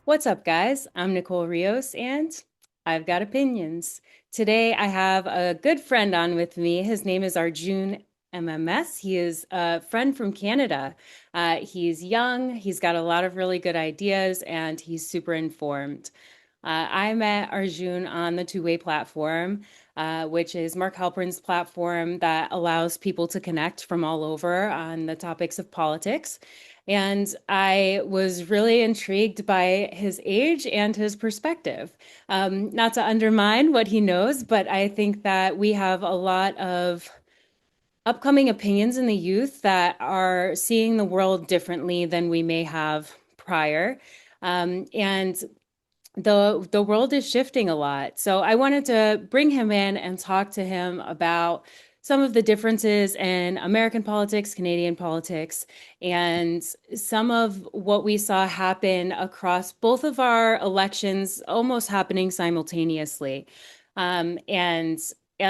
What's up, guys? I'm Nicole Rios, and I've got opinions. Today, I have a good friend on with me. His name is Arjun MMS. He is a friend from Canada. He's young, he's got a lot of really good ideas, and he's super informed. I met Arjun on the Two Way platform, which is Mark Halperin's platform that allows people to connect from all over on the topics of politics. And I was really intrigued by his age and his perspective. Not to undermine what he knows, but I think that we have a lot of upcoming opinions in the youth that are seeing the world differently than we may have prior. And the world is shifting a lot. So I wanted to bring him in and talk to him about some of the differences in American politics, Canadian politics, and some of what we saw happen across both of our elections almost happening simultaneously. And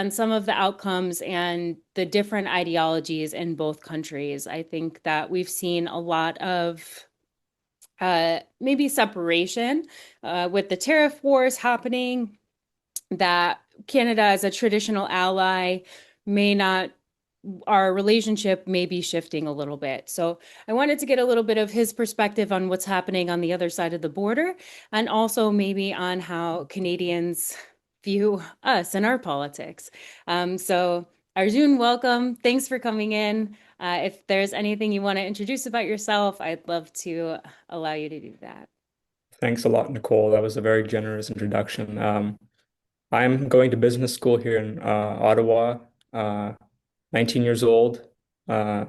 some of the outcomes and the different ideologies in both countries. I think that we've seen a lot of maybe separation with the tariff wars happening, that Canada as a traditional ally may not, our relationship may be shifting a little bit. So I wanted to get a little bit of his perspective on what's happening on the other side of the border, and also maybe on how Canadians view us and our politics. So Arjun, welcome. Thanks for coming in. If there's anything you want to introduce about yourself, I'd love to allow you to do that. Thanks a lot, Nicole. That was a very generous introduction. I'm going to business school here in Ottawa, 19 years old, uh,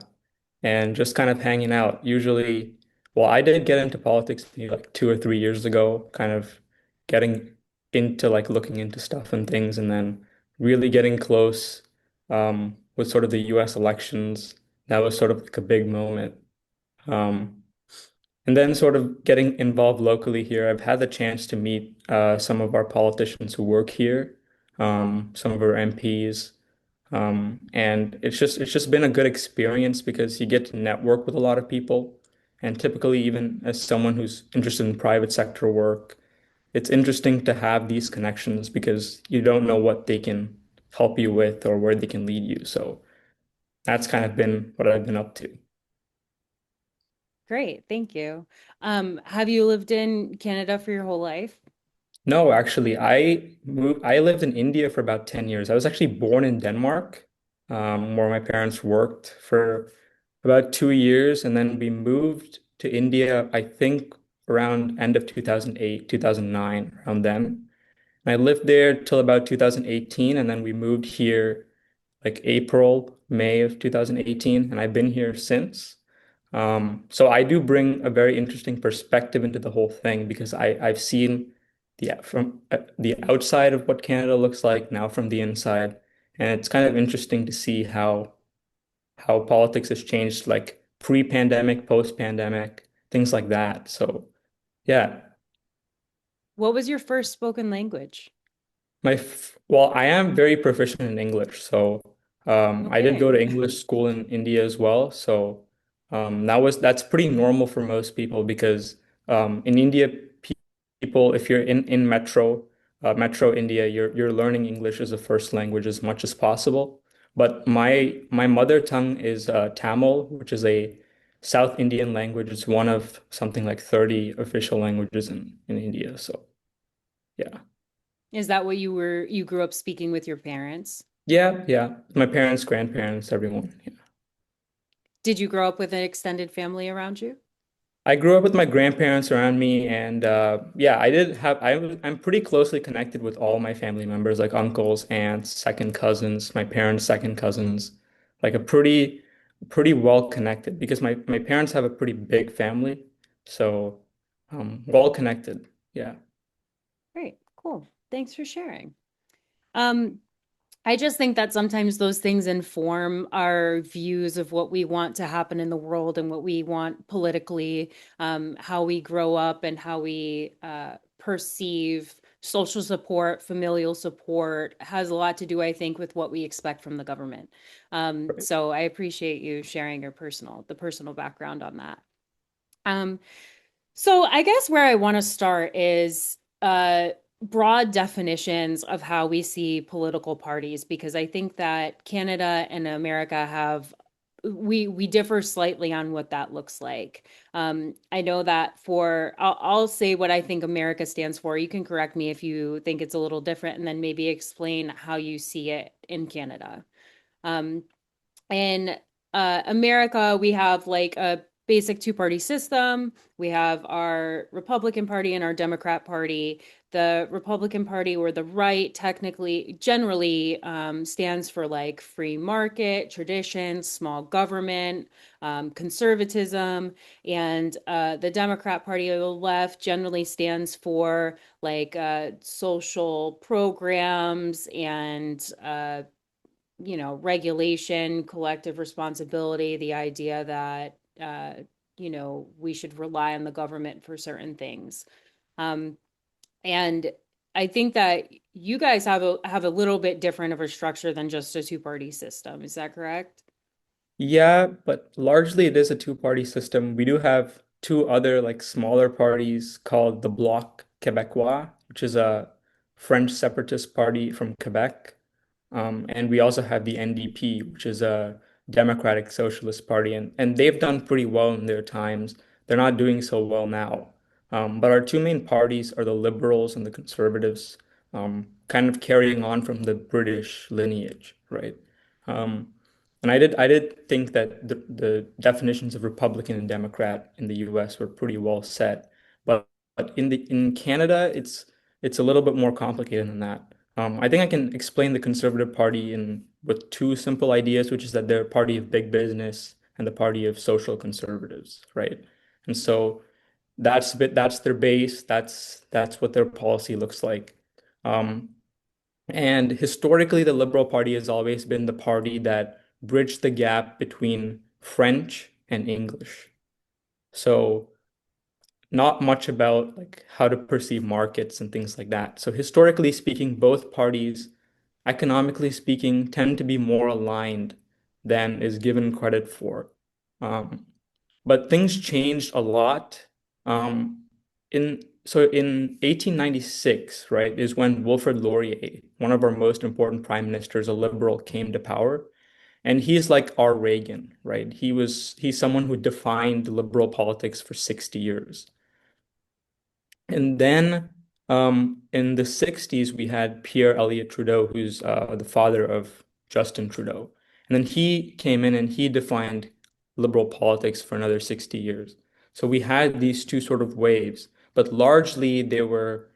and just kind of hanging out. Usually, well, I did get into politics maybe like 2 or 3 years ago, kind of getting into like looking into stuff and things, and then really getting close with sort of the US elections. That was sort of like a big moment. Um, And then sort of getting involved locally here, I've had the chance to meet some of our politicians who work here, some of our MPs, and it's just been a good experience because you get to network with a lot of people. And typically, even as someone who's interested in private sector work, it's interesting to have these connections because you don't know what they can help you with or where they can lead you. So that's kind of been what I've been up to. Great, thank you. Have you lived in Canada for your whole life? No, actually, I lived in India for about 10 years. I was actually born in Denmark, where my parents worked for about 2 years, and then we moved to India, I think around end of 2008, 2009, around then. And I lived there till about 2018, and then we moved here like April, May of 2018, and I've been here since. So I do bring a very interesting perspective into the whole thing because I've seen the outside of what Canada looks like now from the inside, and it's kind of interesting to see how politics has changed, like pre-pandemic, post-pandemic, things like that. So yeah, What was your first spoken language? well, I am very proficient in English, so I did go Okay. to English school in India as well. So that's pretty normal for most people because in India, people, if you're in metro India, you're learning English as a first language as much as possible. But my mother tongue is Tamil, which is a South Indian language. It's one of something like 30 official languages in India. So yeah. Is that what you grew up speaking with your parents? Yeah, yeah. My parents, grandparents, everyone. Yeah. Did you grow up with an extended family around you? I grew up with my grandparents around me, and yeah, I'm pretty closely connected with all my family members, like uncles, aunts, second cousins, my parents' second cousins, like a pretty well connected because my parents have a pretty big family, so well connected. Yeah. Great, cool. Thanks for sharing. Um, I just think that sometimes those things inform our views of what we want to happen in the world and what we want politically, how we grow up and how we perceive social support, familial support has a lot to do, I think, with what we expect from the government. Right. So I appreciate you sharing the personal background on that. Um, So I guess where I want to start is broad definitions of how we see political parties, because I think that Canada and America have we differ slightly on what that looks like. I know that I'll say what I think America stands for. You can correct me if you think it's a little different, and then maybe explain how you see it in Canada. Um, in America, we have like a basic two-party system. We have our Republican Party and our Democrat Party. The Republican Party, or the right, technically, generally stands for like free market, tradition, small government, conservatism. And the Democrat Party, or the left, generally stands for like social programs and regulation, collective responsibility, the idea that, we should rely on the government for certain things. Um, and I think that you guys have a little bit different of a structure than just a two-party system. Is that correct? Yeah, but largely it is a two-party system. We do have two other like smaller parties called the Bloc Québécois, which is a French separatist party from Quebec. And we also have the NDP, which is a Democratic Socialist Party, and they've done pretty well in their times. They're not doing so well now. But our two main parties are the Liberals and the Conservatives, kind of carrying on from the British lineage, right? Um, and I did think that the definitions of Republican and Democrat in the US were pretty well set. But in Canada, it's a little bit more complicated than that. I think I can explain the Conservative Party in with two simple ideas, which is that they're a party of big business and the party of social conservatives, right? And so that's their base. That's what their policy looks like. Um, and historically, the Liberal Party has always been the party that bridged the gap between French and English. So not much about like how to perceive markets and things like that. So historically speaking, both parties, economically speaking, tend to be more aligned than is given credit for. Um, but things changed a lot. Um, in 1896, right, is when Wilfrid Laurier, one of our most important prime ministers, a liberal, came to power. And he's like our Reagan, right? He's someone who defined liberal politics for 60 years. And then in the 60s, we had Pierre Elliott Trudeau, who's the father of Justin Trudeau. And then he came in and he defined liberal politics for another 60 years. So we had these two sort of waves, but largely they were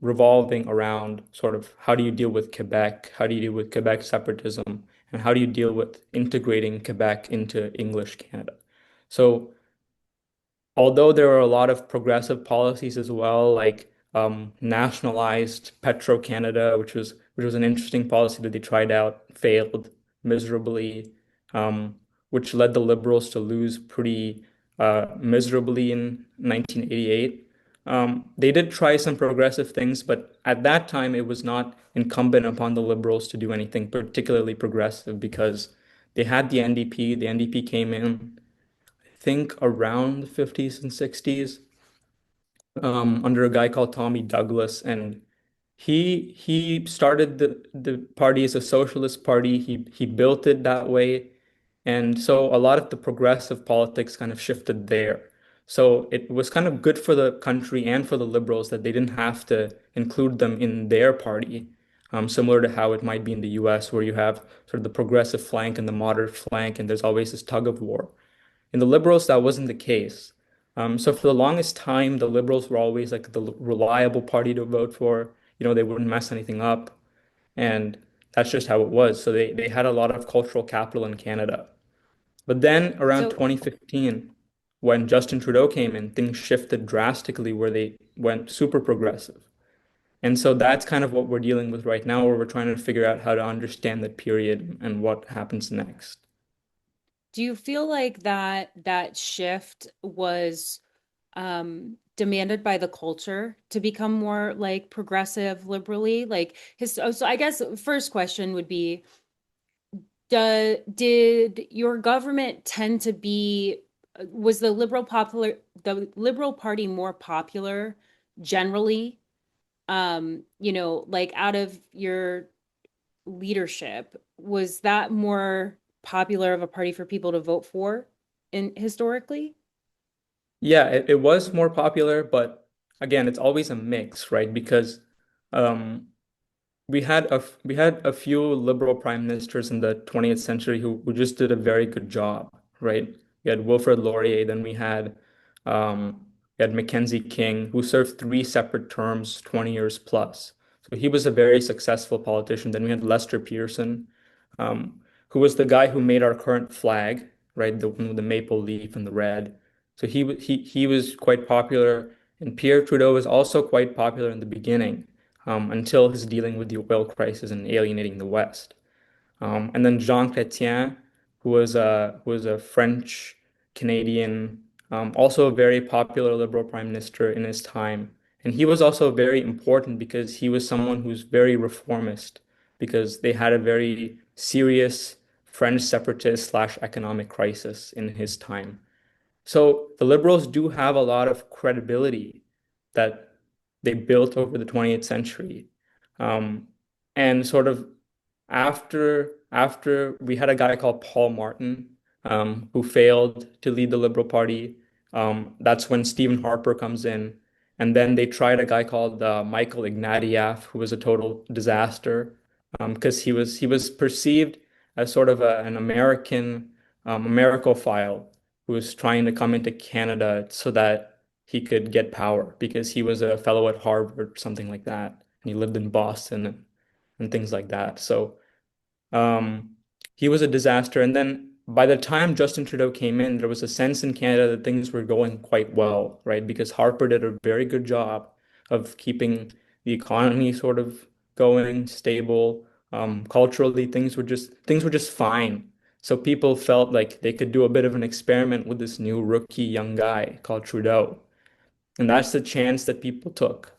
revolving around sort of how do you deal with Quebec? How do you deal with Quebec separatism? And how do you deal with integrating Quebec into English Canada? So although there are a lot of progressive policies as well, like nationalized Petro-Canada, which was an interesting policy that they tried out, failed miserably, um, which led the Liberals to lose pretty miserably in 1988. They did try some progressive things, but at that time it was not incumbent upon the Liberals to do anything particularly progressive because they had the NDP. The NDP came in think around the 50s and 60s under a guy called Tommy Douglas, and he started the party as a socialist party. He built it that way, and so a lot of the progressive politics kind of shifted there. So it was kind of good for the country and for the liberals that they didn't have to include them in their party, similar to how it might be in the US, where you have sort of the progressive flank and the moderate flank, and there's always this tug of war. In the liberals, that wasn't the case. So for the longest time, the liberals were always like the reliable party to vote for. They wouldn't mess anything up, and that's just how it was. So they had a lot of cultural capital in Canada. But then around So 2015, when Justin Trudeau came in, things shifted drastically where they went super progressive. And so that's kind of what we're dealing with right now, where we're trying to figure out how to understand that period and what happens next. do you feel like that shift was demanded by the culture to become more like progressive liberally? Like his so I guess first question would be, did your government tend to be was the Liberal Party more popular generally? Like out of your leadership, was that more popular of a party for people to vote for in historically? Yeah, it was more popular, but again, it's always a mix, right? Because um, we had a few liberal prime ministers in the 20th century who just did a very good job, right? We had Wilfrid Laurier, then we had Mackenzie King, who served three separate terms, 20 years plus. So he was a very successful politician. Then we had Lester Pearson, um, who was the guy who made our current flag, right? The one with the maple leaf and the red. So he was quite popular. And Pierre Trudeau was also quite popular in the beginning, until his dealing with the oil crisis and alienating the West. And then Jean Chrétien, who was a French Canadian, also a very popular liberal prime minister in his time. And he was also very important because he was someone who's very reformist, because they had a very serious French separatist slash economic crisis in his time. So the liberals do have a lot of credibility that they built over the 20th century. Um, and sort of after we had a guy called Paul Martin, who failed to lead the Liberal Party. That's when Stephen Harper comes in. And then they tried a guy called Michael Ignatieff, who was a total disaster, because he was perceived as sort of an American Americophile who was trying to come into Canada so that he could get power because he was a fellow at Harvard, something like that. And he lived in Boston and things like that. So um, he was a disaster. And then by the time Justin Trudeau came in, there was a sense in Canada that things were going quite well, right? Because Harper did a very good job of keeping the economy sort of going, stable. Culturally, things were just fine. So people felt like they could do a bit of an experiment with this new rookie young guy called Trudeau. And that's the chance that people took.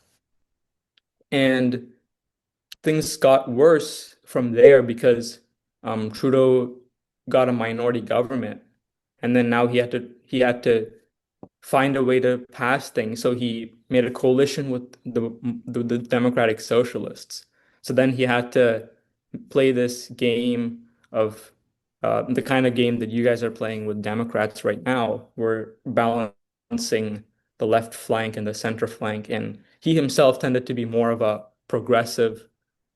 And things got worse from there because Trudeau got a minority government, and then now he had to find a way to pass things. So he made a coalition with the Democratic Socialists. So then he had to play this game of the kind of game that you guys are playing with Democrats right now. We're balancing the left flank and the center flank, and he himself tended to be more of a progressive,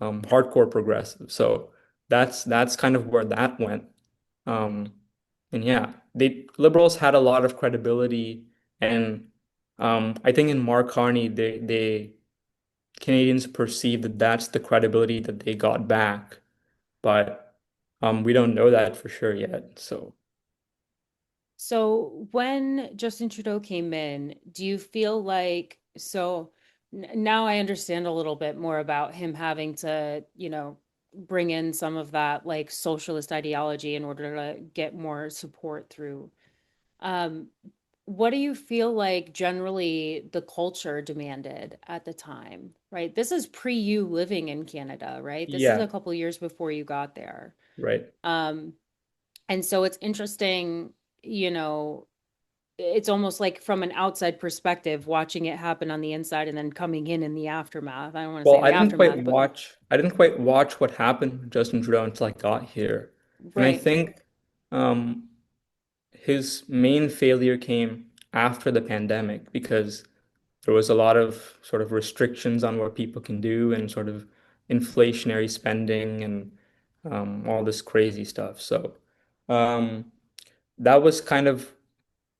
hardcore progressive. So that's kind of where that went. Um, and yeah, they liberals had a lot of credibility, and I think in Mark Carney, they Canadians perceive that that's the credibility that they got back, but we don't know that for sure yet. So So when Justin Trudeau came in, do you feel like now I understand a little bit more about him having to, bring in some of that like socialist ideology in order to get more support through. Um, what do you feel like generally the culture demanded at the time, right? This is pre you living in Canada, right? This is yeah, a couple years before you got there. right. Um, and so it's interesting, you know, it's almost like from an outside perspective, watching it happen on the inside and then coming in the aftermath. I don't want to say Well, in the aftermath, but I didn't quite watch what happened with Justin Trudeau until I got here, and I right. think um, his main failure came after the pandemic because there was a lot of sort of restrictions on what people can do and sort of inflationary spending and all this crazy stuff. So um, that was kind of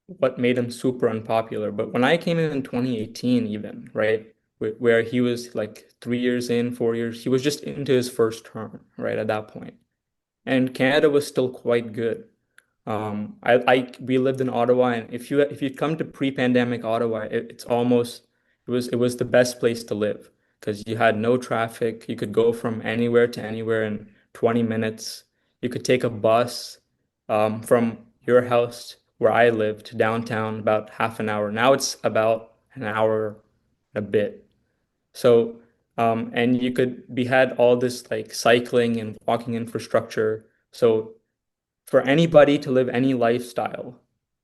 what made him super unpopular. But when I came in 2018, even, right, where he was like 3 years in, 4 years, he was just into his first term, right, at that point. And Canada was still quite good. We lived in Ottawa, and if you come to pre-pandemic Ottawa, it was the best place to live because you had no traffic. You could go from anywhere to anywhere in 20 minutes. You could take a bus from your house where I live to downtown about half an hour. Now it's about an hour and a bit. So, and you could be had all this like cycling and walking infrastructure. So for anybody to live any lifestyle.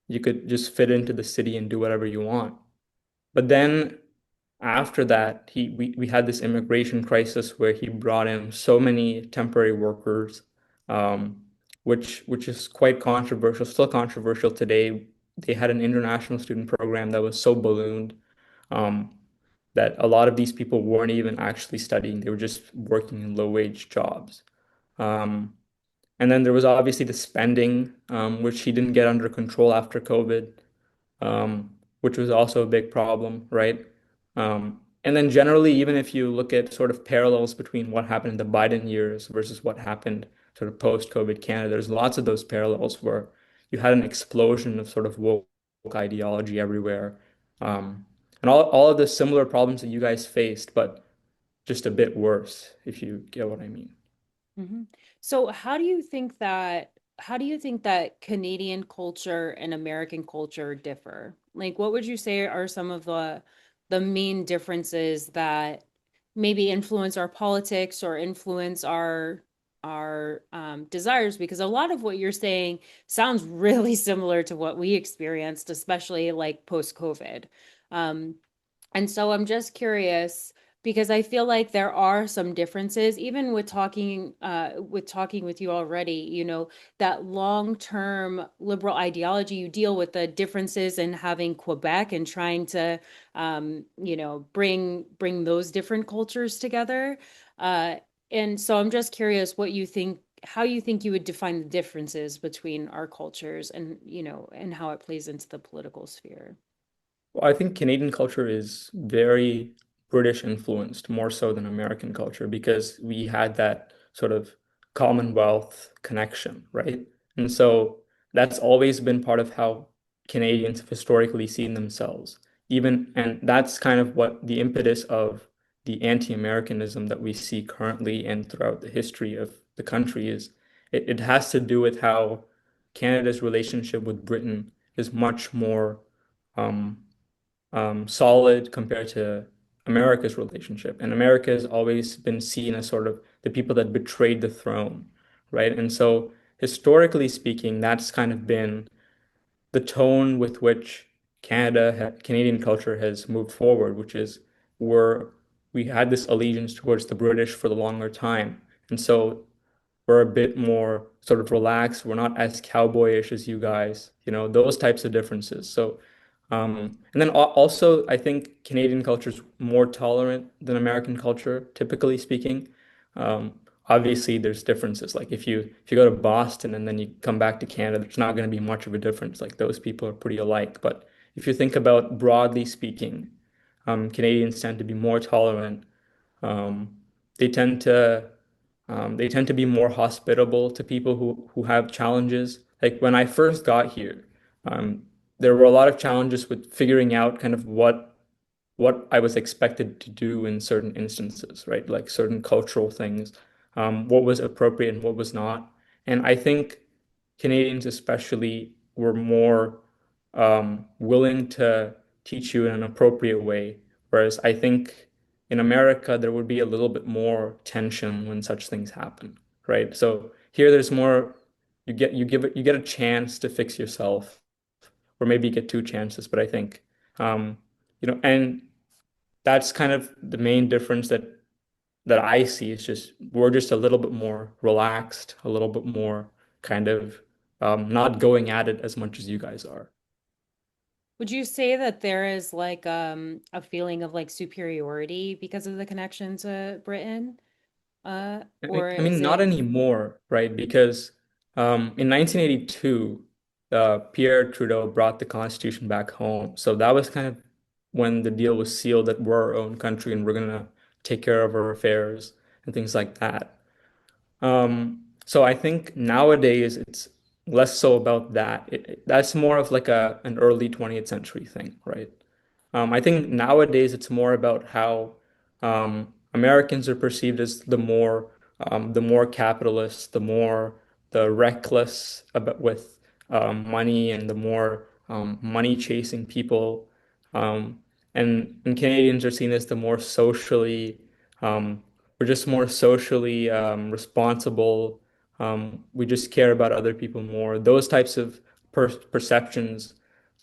You could just fit into the city and do whatever you want. But then after that, we had this immigration crisis where he brought in so many temporary workers, um, which is quite controversial, still controversial today. They had an international student program that was so ballooned, um, that a lot of these people weren't even actually studying. They were just working in low-wage jobs. Um, and then there was obviously the spending, which he didn't get under control after COVID, which was also a big problem, right? And then generally, even if you look at sort of parallels between what happened in the Biden years versus what happened sort of post-COVID Canada, there's lots of those parallels where you had an explosion of sort of woke ideology everywhere. Um, and all of the similar problems that you guys faced, but just a bit worse, if you get what I mean. Mhm. So how do you think that Canadian culture and American culture differ? Like what would you say are some of the main differences that maybe influence our politics or influence our desires? Because a lot of what you're saying sounds really similar to what we experienced, especially like post-COVID. Um, and so I'm just curious because I feel like there are some differences, even with talking with you already, that long-term liberal ideology, you deal with the differences in having Quebec and trying to bring those different cultures together. Uh, and so I'm just curious how you think you would define the differences between our cultures and how it plays into the political sphere. Well, I think Canadian culture is very British influenced, more so than American culture, because we had that sort of Commonwealth connection, right? And so that's always been part of how Canadians have historically seen themselves. And that's kind of what the impetus of the anti-Americanism that we see currently and throughout the history of the country is. It has to do with how Canada's relationship with Britain is much more um, solid compared to America's relationship. And America has always been seen as sort of the people that betrayed the throne, right? And so, historically speaking, that's kind of been the tone with which Canadian culture has moved forward, which is where we had this allegiance towards the British for the longer time. And so we're a bit more sort of relaxed. We're not as cowboyish as you guys, those types of differences. So, and then also, I think Canadian culture is more tolerant than American culture, typically speaking. Um, Obviously, there's differences. Like if you go to Boston and then you come back to Canada, there's not going to be much of a difference. Like those people are pretty alike. But if you think about broadly speaking, Canadians tend to be more tolerant. Um, they tend to they tend to be more hospitable to people who have challenges. Like when I first got here, um, there were a lot of challenges with figuring out kind of what I was expected to do in certain instances, right? Like certain cultural things, what was appropriate and what was not. And I think Canadians especially were more willing to teach you in an appropriate way, whereas I think in America there would be a little bit more tension when such things happen, right? So here there's more you get a chance to fix yourself, or maybe you get two chances, but I think um, and that's kind of the main difference that I see. Is just we're just a little bit more relaxed, a little bit more kind of not going at it as much as you guys are. Would you say that there is like a feeling of like superiority because of the connection to Britain? Or I is mean, not it anymore, right? Because in 1982, Pierre Trudeau brought the Constitution back home. So that was kind of when the deal was sealed that we're our own country and we're gonna take care of our affairs and things like that. So I think nowadays it's less so about that. That's more of like an early 20th century thing, right? I think nowadays it's more about how Americans are perceived as the more capitalist, the reckless about with money and the more money chasing people, um, and Canadians are seen as the more socially um, we're just more socially responsible. We just care about other people more. Those types of perceptions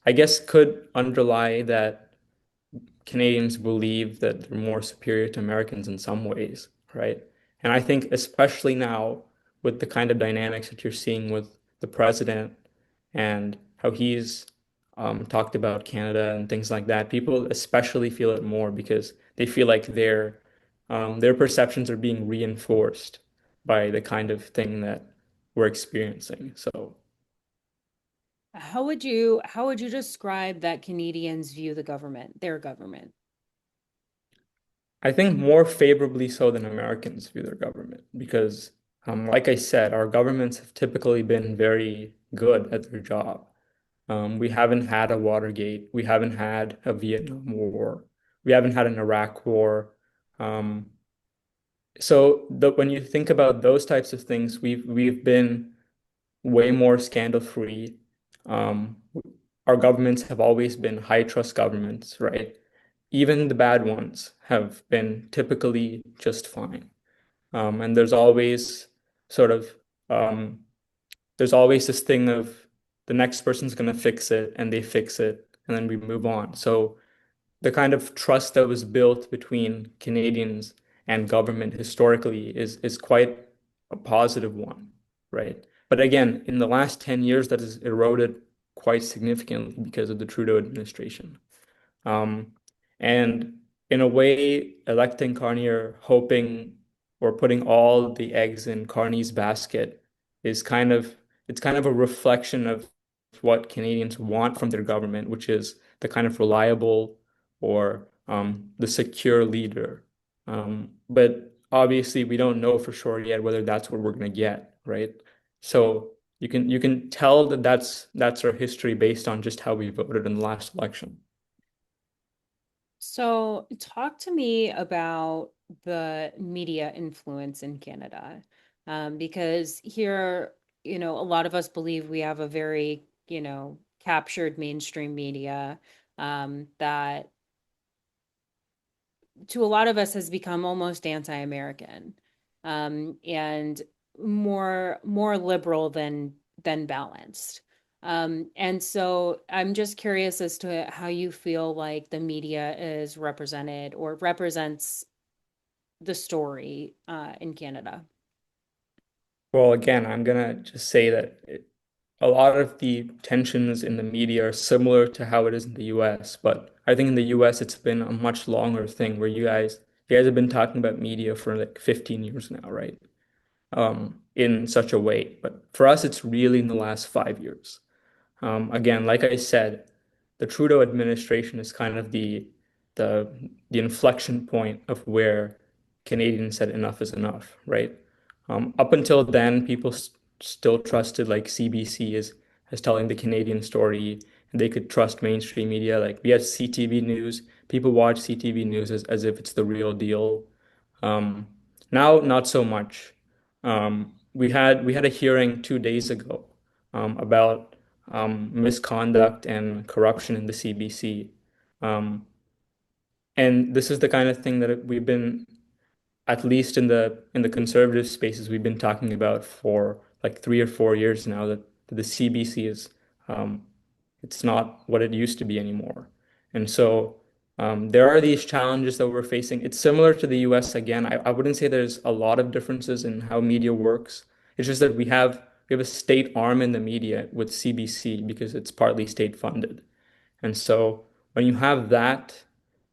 I guess could underlie that Canadians believe that they're more superior to Americans in some ways, right? And I think especially now with the kind of dynamics that you're seeing with the president and how he's talked about Canada and things like that, people especially feel it more because they feel like their perceptions are being reinforced by the kind of thing that we're experiencing. So How would you describe that Canadians view the government, their government? I think more favorably so than Americans view their government because, like I said, our governments have typically been very good at their job. We haven't had a Watergate. We haven't had a Vietnam War. We haven't had an Iraq War. Um, when you think about those types of things, we've been way more scandal free. Um, our governments have always been high trust governments, right? Even the bad ones have been typically just fine. And sort of um, there's always this thing of the next person's going to fix it and they fix it and then we move on. So the kind of trust that was built between Canadians and government historically is quite a positive one, right? But again, in the last 10 years, that has eroded quite significantly because of the Trudeau administration. Um, and in a way, electing Carney or hoping or putting all the eggs in Carney's basket is it's kind of a reflection of what Canadians want from their government, which is the kind of reliable or the secure leader. But obviously, we don't know for sure yet whether that's what we're going to get, right? So you can tell that that's our history based on just how we voted in the last election. So, talk to me about the media influence in Canada. Because here, a lot of us believe we have a very, captured mainstream media that to a lot of us has become almost anti-American, and more liberal than balanced. And so I'm just curious as to how you feel like the media is represented or represents the story in Canada. Well, again, I'm gonna just say that a lot of the tensions in the media are similar to how it is in the US, but I think in the US it's been a much longer thing where you guys have been talking about media for like 15 years now, right? In such a way. But for us, it's really in the last 5 years. Again, like I said, the Trudeau administration is kind of the the inflection point of where Canadians said enough is enough, right? Up until then, people still trusted like CBC as telling the Canadian story, and they could trust mainstream media. Like we had CTV News, people watch CTV News as if it's the real deal. Um, Now, not so much. We had a hearing 2 days ago about misconduct and corruption in the CBC. Um, and this is the kind of thing that we've been, at least in the conservative spaces, we've been talking about for like 3 or 4 years now that the CBC is um, it's not what it used to be anymore. And so there are these challenges that we're facing. It's similar to the US again. I wouldn't say there's a lot of differences in how media works. It's just that we have a state arm in the media with CBC because it's partly state funded. And so when you have that,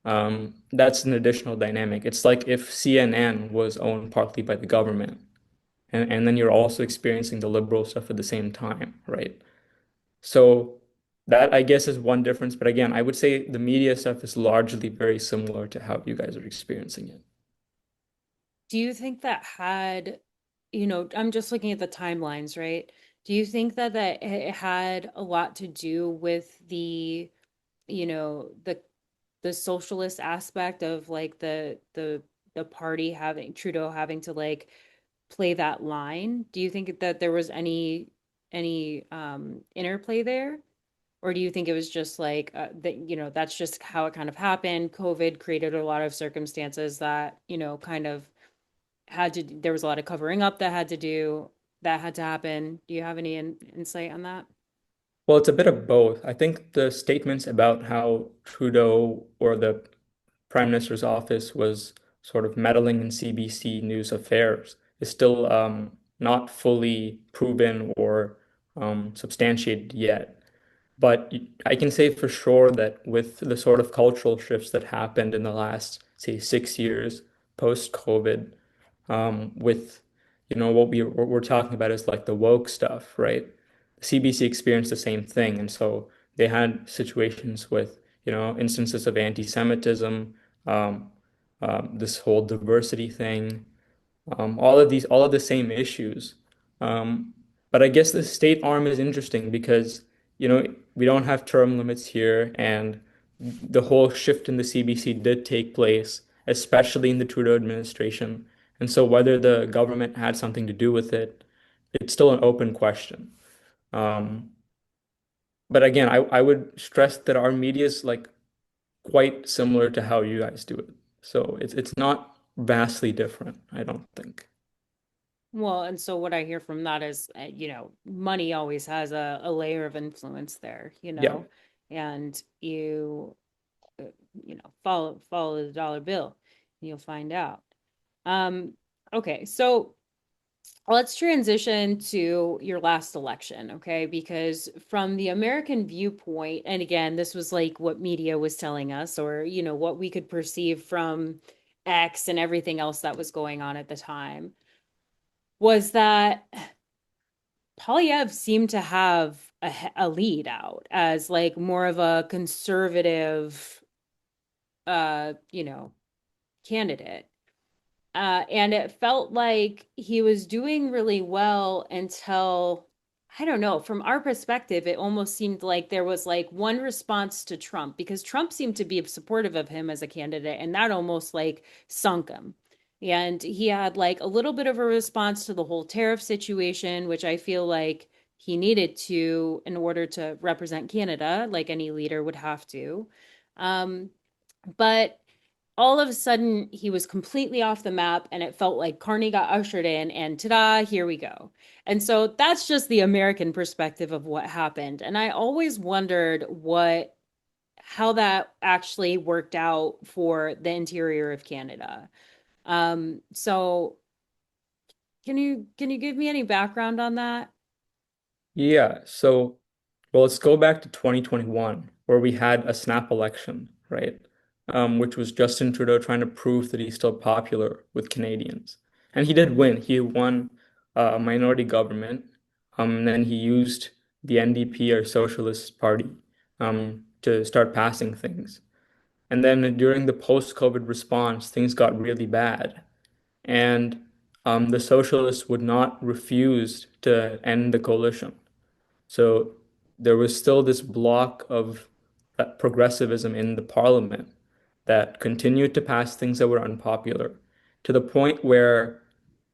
that's an additional dynamic. It's like if CNN was owned partly by the government, and then you're also experiencing the liberal stuff at the same time, right? So that I guess is one difference. But again, I would say the media stuff is largely very similar to how you guys are experiencing it. Do you think that I'm just looking at the timelines, right? Do you think that it had a lot to do with you know, the the socialist aspect of like the party having Trudeau having to like play that line? Do you think that there was any interplay there? Or do you think it was just like that, that's just how it kind of happened? COVID created a lot of circumstances that, kind of there was a lot of covering up that had to happen. Do you have any insight on that? Well, it's a bit of both. I think the statements about how Trudeau or the Prime Minister's office was sort of meddling in CBC News affairs is still not fully proven or substantiated yet. But I can say for sure that with the sort of cultural shifts that happened in the last, say, 6 years post-COVID, with what we're talking about is like the woke stuff, right? CBC experienced the same thing, and so they had situations with instances of anti-Semitism, um, this whole diversity thing, all of the same issues. Um, but I guess the state arm is interesting because, we don't have term limits here, and the whole shift in the CBC did take place, especially in the Trudeau administration. And so whether the government had something to do with it, it's still an open question. Um, but again, I would stress that our media is like quite similar to how you guys do it. So it's not vastly different, I don't think. Well, and so what I hear from that is, money always has a layer of influence there, Yeah. and uh, follow the dollar bill, and you'll find out. Um, okay, so let's transition to your last election, okay? Because from the American viewpoint, and again, this was like what media was telling us, or, what we could perceive from X and everything else that was going on at the time, was that Polyev seemed to have a lead out as like more of a conservative, candidate. And it felt like he was doing really well until, I don't know, from our perspective, it almost seemed like there was like one response to Trump because Trump seemed to be supportive of him as a candidate, and that almost like sunk him. And he had like a little bit of a response to the whole tariff situation, which I feel like he needed to in order to represent Canada, like any leader would have to. Um, but all of a sudden he was completely off the map and it felt like Carney got ushered in and ta-da, here we go. And so that's just the American perspective of what happened. And I always wondered how that actually worked out for the interior of Canada. So can you give me any background on that? Yeah, so well, let's go back to 2021, where we had a snap election, right? Which was Justin Trudeau trying to prove that he's still popular with Canadians. And he did win. He won a minority government, and then he used the NDP or Socialist Party to start passing things. And then during the post-COVID response, things got really bad. And the socialists would not refuse to end the coalition. So there was still this block of progressivism in the parliament that continued to pass things that were unpopular to the point where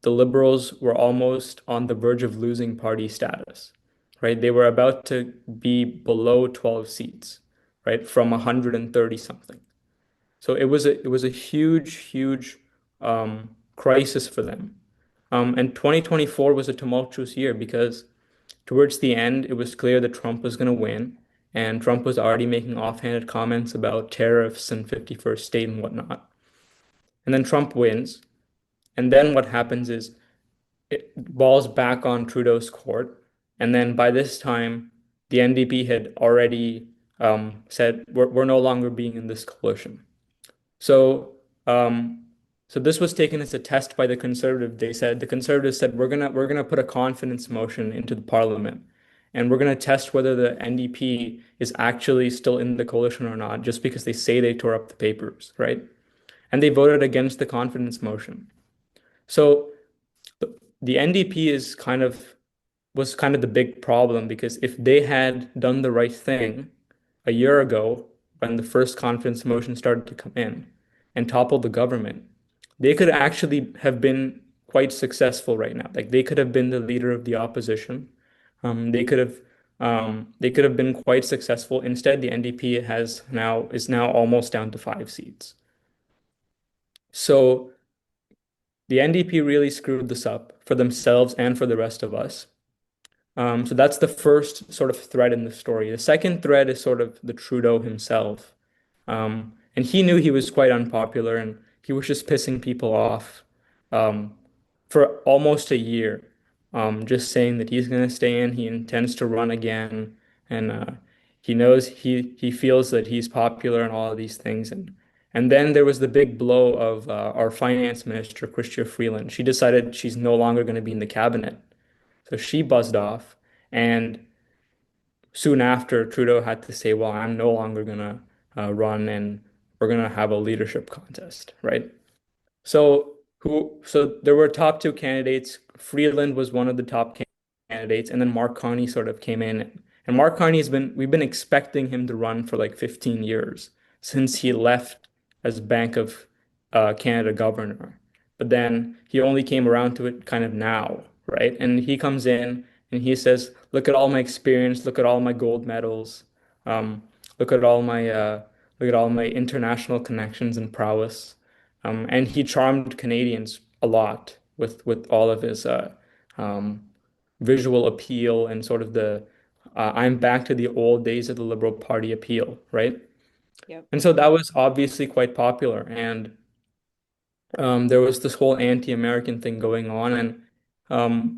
the liberals were almost on the verge of losing party status, right? They were about to be below 12 seats, right, from 130 something. So it was a huge crisis for them. And 2024 was a tumultuous year because towards the end, it was clear that Trump was going to win, and Trump was already making offhanded comments about tariffs and 51st state and whatnot. And then Trump wins, and then what happens is it balls back on Trudeau's court, and then by this time, the NDP had already said we're no longer being in this coalition. So, um, so this was taken as a test by the conservative. The conservatives said we're gonna put a confidence motion into the parliament, and we're gonna test whether the NDP is actually still in the coalition or not, just because they say they tore up the papers, right? And they voted against the confidence motion. So the NDP was kind of the big problem because if they had done the right thing a year ago when the first confidence motion started to come in and toppled the government, they could actually have been quite successful right now. Like they could have been the leader of the opposition. They could have been quite successful. Instead, the NDP is now almost down to 5 seats. So the NDP really screwed this up for themselves and for the rest of us. So that's the first sort of thread in the story. The second thread is sort of the Trudeau himself. And he knew he was quite unpopular and he was just pissing people off um, for almost a year, just saying that he's going to stay in, he intends to run again, and he knows he feels that he's popular and all of these things. And then there was the big blow of our finance minister, Chrystia Freeland. She decided she's no longer going to be in the cabinet. So she buzzed off. And soon after, Trudeau had to say, well, I'm no longer gonna run and we're gonna have a leadership contest, right? So there were top two candidates. Freeland was one of the top candidates, and then Mark Carney sort of came in. And Mark Carney's been we've been expecting him to run for like 15 years since he left as Bank of Canada governor. But then he only came around to it kind of now, right? And he comes in and he says, "Look at all my experience, look at all my gold medals, um, look at all my look at all my international connections and prowess." And he charmed Canadians a lot with all of his um, visual appeal and sort of the I'm back to the old days of the Liberal Party appeal, right? Yep. And so that was obviously quite popular. And there was this whole anti-American thing going on, and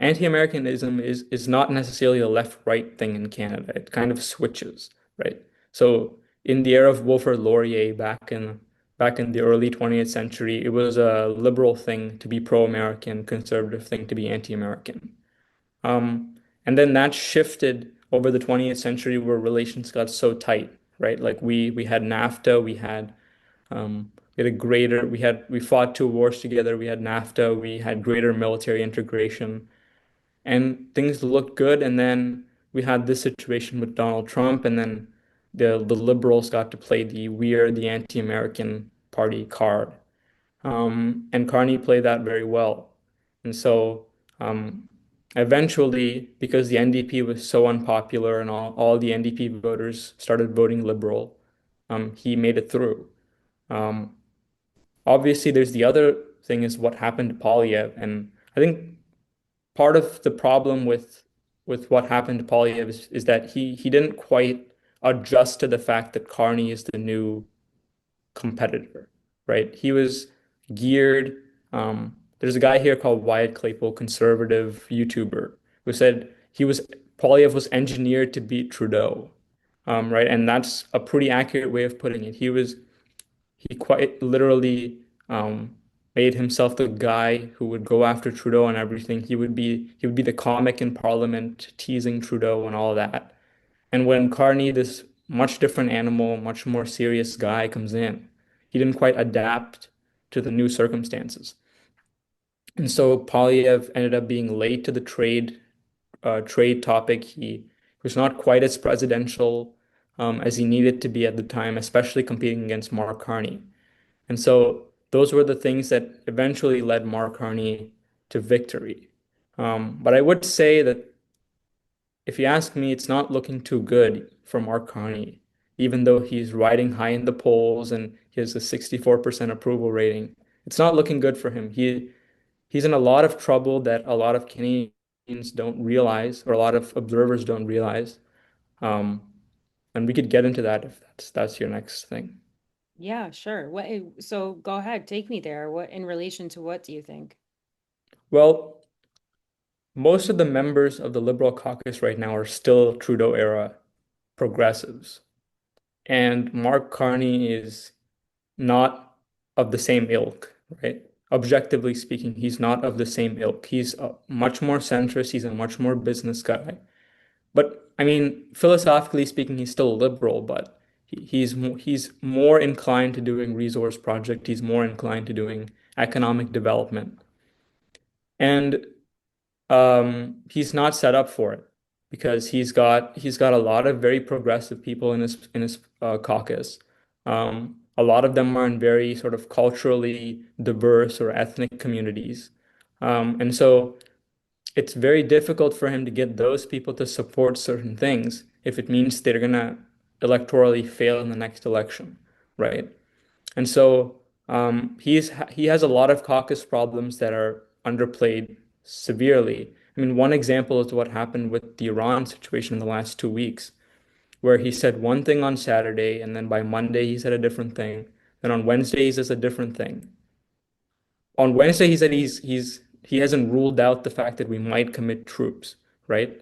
anti-Americanism is not necessarily a left-right thing in Canada. It kind of switches, right? So in the era of Wilfrid Laurier back in the early 20th century, it was a liberal thing to be pro-American, conservative thing to be anti-American. And then that shifted over the 20th century where relations got so tight, right? Like we had NAFTA, we had a greater, we fought two wars together. We had NAFTA, we had greater military integration, and things looked good. And then we had this situation with Donald Trump, and then the liberals got to play the anti-American party card. And Carney played that very well. And so eventually, because the NDP was so unpopular and all the NDP voters started voting liberal, he made it through. Um, Obviously, there's the other thing is what happened to Poilievre, and I think part of the problem with what happened to Poilievre is that he didn't quite adjust to the fact that Carney is the new competitor, right? He was geared. There's a guy here called Wyatt Claypool, conservative YouTuber, who said Poilievre was engineered to beat Trudeau, right? And that's a pretty accurate way of putting it. He quite literally um, made himself the guy who would go after Trudeau and everything. He would be the comic in Parliament, teasing Trudeau and all that. And when Carney, this much different animal, much more serious guy, comes in, he didn't quite adapt to the new circumstances. And so Polyev ended up being late to the trade topic. He was not quite as presidential as he needed to be at the time, especially competing against Mark Carney. And so those were the things that eventually led Mark Carney to victory. But I would say that if you ask me, it's not looking too good for Mark Carney, even though he's riding high in the polls and he has a 64% approval rating. It's not looking good for him. He's in a lot of trouble that a lot of Canadians don't realize, or a lot of observers don't realize. Um, and we could get into that if that's your next thing. Yeah, sure. So go ahead, take me there. What in relation to what do you think? Well, most of the members of the Liberal caucus right now are still Trudeau era progressives. And Mark Carney is not of the same ilk, right? Objectively speaking, he's not of the same ilk. He's a much more centrist, he's a much more business guy. But I mean, philosophically speaking, he's still a liberal, but he's more inclined to doing resource project, he's more inclined to doing economic development. And he's not set up for it because he's got a lot of very progressive people in his caucus. A lot of them are in very sort of culturally diverse or ethnic communities, and so it's very difficult for him to get those people to support certain things if it means they're gonna electorally fail in the next election, right? And so he has a lot of caucus problems that are underplayed severely. I mean, one example is what happened with the Iran situation in the last 2 weeks, where he said one thing on Saturday, and then by Monday he said a different thing. Then on Wednesday he says a different thing. On Wednesday he said he hasn't ruled out the fact that we might commit troops, right?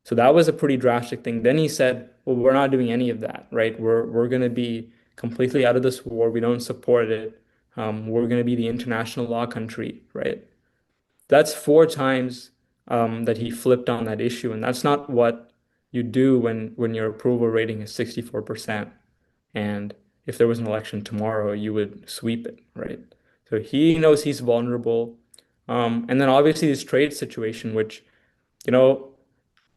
So that was a pretty drastic thing. Then he said, "Well, we're not doing any of that, right? We're going to be completely out of this war. We don't support it. We're going to be the international law country, right?" That's 4 times that he flipped on that issue, and that's not what you do when your approval rating is 64%. And if there was an election tomorrow, you would sweep it, right? So he knows he's vulnerable. And then obviously this trade situation, which, you know,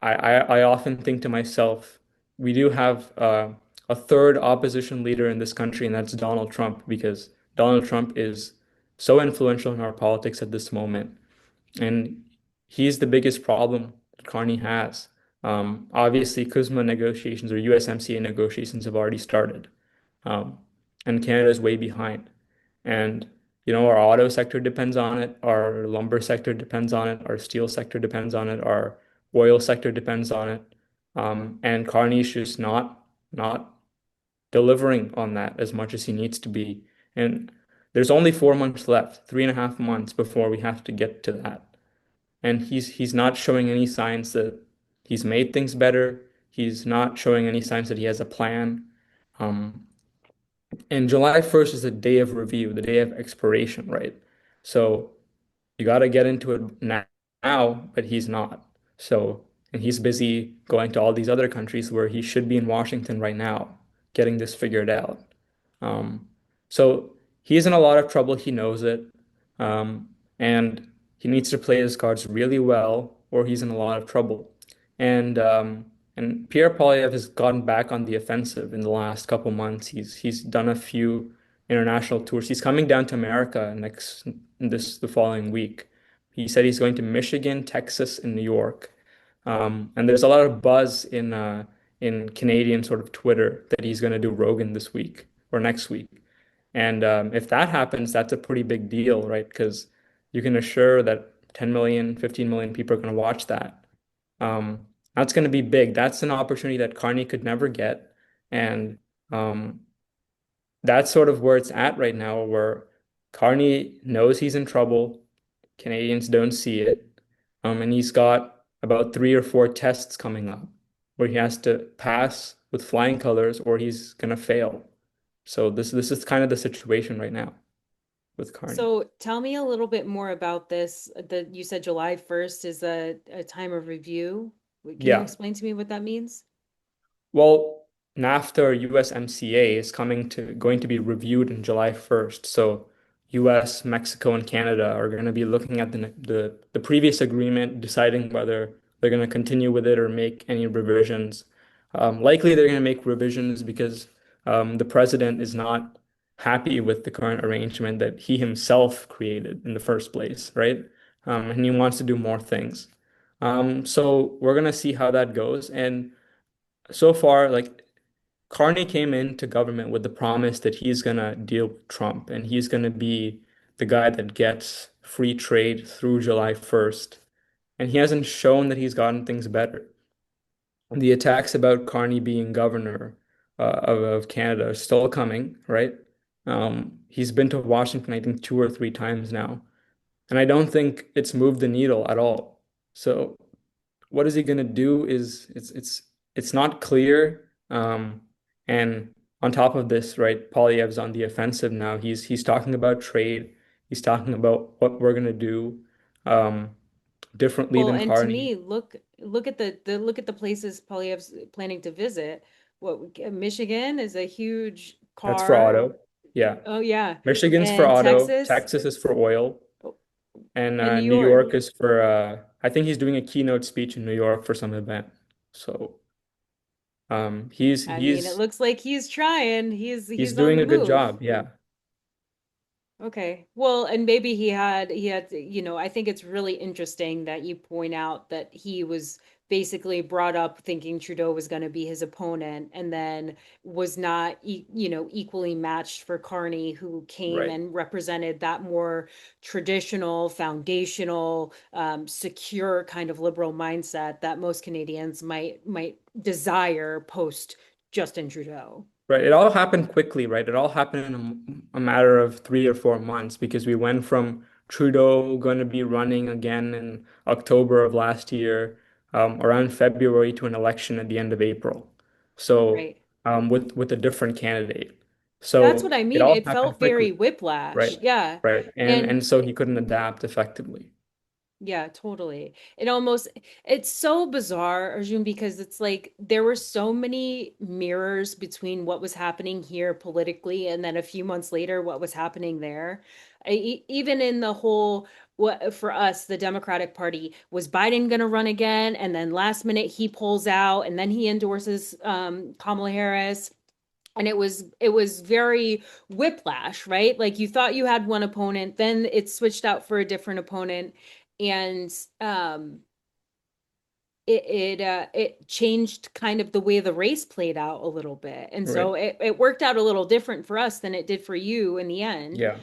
I often think to myself, we do have a third opposition leader in this country, and that's Donald Trump, because Donald Trump is so influential in our politics at this moment. And he's the biggest problem that Carney has. Obviously, CUSMA negotiations or USMCA negotiations have already started, um, and Canada is way behind. And our auto sector depends on it, our lumber sector depends on it, our steel sector depends on it, our oil sector depends on it. And Carney's just not delivering on that as much as he needs to be. And there's only 4 months left, 3.5 months before we have to get to that. And he's not showing any signs that he's made things better. He's not showing any signs that he has a plan. Um, and July 1st is a day of review, the day of expiration, right? So you got to get into it now, but he's not. So, and he's busy going to all these other countries where he should be in Washington right now, getting this figured out. Um, so he's in a lot of trouble. He knows it. And he needs to play his cards really well, or he's in a lot of trouble. And Pierre Poilievre has gotten back on the offensive in the last couple months. He's done a few international tours. He's coming down to America the following week. He said he's going to Michigan, Texas, and New York. And there's a lot of buzz in Canadian sort of Twitter that he's going to do Rogan this week or next week. And if that happens, that's a pretty big deal, right? Because you can assure that 10 million, 15 million people are going to watch that. That's going to be big. That's an opportunity that Carney could never get. And um, that's sort of where it's at right now, where Carney knows he's in trouble. Canadians don't see it. And he's got about 3 or 4 tests coming up where he has to pass with flying colors or he's going to fail. So this is kind of the situation right now with Carney. So tell me a little bit more about this. You said July 1st is a time of review. Can you Yeah. explain to me what that means? Well, NAFTA or USMCA is going to be reviewed in July 1st. So US, Mexico, and Canada are going to be looking at the previous agreement, deciding whether they're going to continue with it or make any revisions. Likely they're going to make revisions because the president is not happy with the current arrangement that he himself created in the first place, right? And he wants to do more things. So we're going to see how that goes. And so far, like Carney came into government with the promise that he's gonna deal with Trump and he's gonna be the guy that gets free trade through July 1st. And he hasn't shown that he's gotten things better. The attacks about Carney being governor of Canada are still coming, right? He's been to Washington, I think, 2 or 3 times now. And I don't think it's moved the needle at all. So what is he going to do is it's not clear. And on top of this, right, Poilievre's on the offensive now. He's talking about trade. He's talking about what we're going to do um, differently Well, than and to Carney. me, look at the places Poilievre's planning to visit. What Michigan is a huge That's for car. auto. Yeah. Oh yeah. Michigan's for And auto. Texas Texas is for oil. oh, And and New New York. York is for, I think he's doing a keynote speech in New York for some event. So um, he's I mean, it he's looks like he's trying. he's He's on doing the a good move. job. Yeah. Okay. Well, and maybe he had, I think it's really interesting that you point out that he was basically brought up thinking Trudeau was going to be his opponent and then was not, equally matched for Carney, who came Right. and represented that more traditional, foundational, secure kind of liberal mindset that most Canadians might desire post Justin Trudeau. Right. It all happened quickly, right? It all happened in a matter of 3 or 4 months because we went from Trudeau going to be running again in October of last year, around February to an election at the end of April. So, Right. with a different candidate. That's what So I it mean. all It happened felt very quickly, whiplash. right? Yeah. Right. And And and so he couldn't adapt effectively. yeah, totally. It's so bizarre, Arjun, because it's like there were so many mirrors between what was happening here politically and then a few months later, what was happening there. Even in the whole, what for us, the Democratic Party, was Biden going to run again? And then last minute he pulls out and then he endorses Kamala Harris. And it was very whiplash, right? Like you thought you had one opponent, then it switched out for a different opponent, and um it changed kind of the way the race played out a little bit. And so Right. it worked out a little different for us than it did for you in the end. Yeah.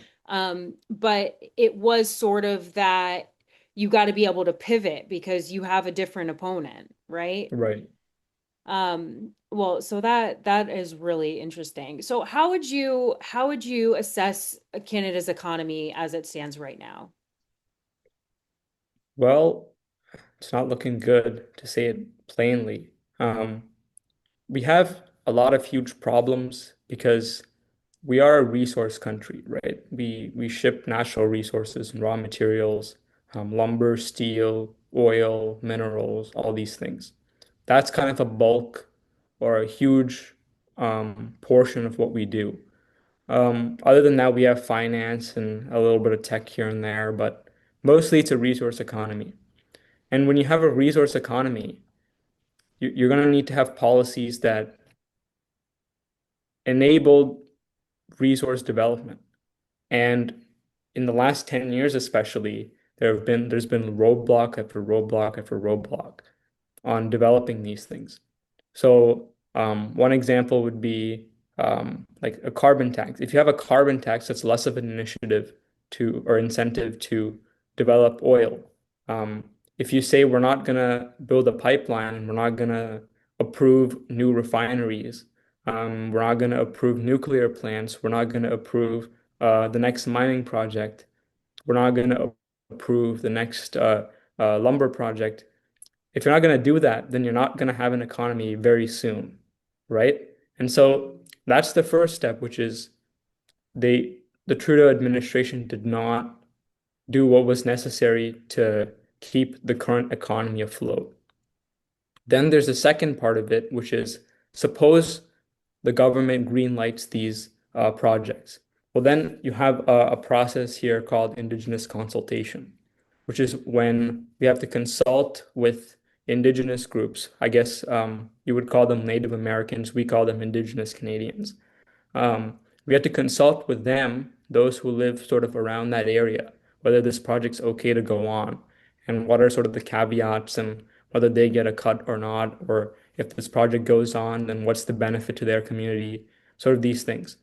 But it was sort of that you got to be able to pivot because you have a different opponent, right? Right. Well, so that is really interesting. So how would you assess Canada's economy as it stands right now? Well, it's not looking good to say it plainly. Um, we have a lot of huge problems because we are a resource country, right? We ship natural resources and raw materials, lumber, steel, oil, minerals, all these things. That's kind of a bulk or a huge portion of what we do. Other than that, we have finance and a little bit of tech here and there, but mostly it's a resource economy. And when you have a resource economy, you're going to need to have policies that enable resource development. And in the last 10 years especially, there's been roadblock after roadblock after roadblock on developing these things. So one example would be like a carbon tax. If you have a carbon tax, that's less of an initiative to or incentive to develop oil. Um, if you say we're not gonna build a pipeline and we're not gonna approve new refineries, we're not gonna approve nuclear plants, we're not gonna approve the next mining project, we're not gonna approve the next lumber project. If you're not going to do that, then you're not going to have an economy very soon, right? And so that's the first step, which is the Trudeau administration did not do what was necessary to keep the current economy afloat. Then there's the second part of it, which is suppose the government green lights these projects. Well, then you have a process here called Indigenous consultation, which is when we have to consult with Indigenous groups. I guess you would call them Native Americans. We call them Indigenous Canadians. We have to consult with them, those who live sort of around that area, whether this project's okay to go on, and what are sort of the caveats and whether they get a cut or not, or if this project goes on, then what's the benefit to their community, sort of these things.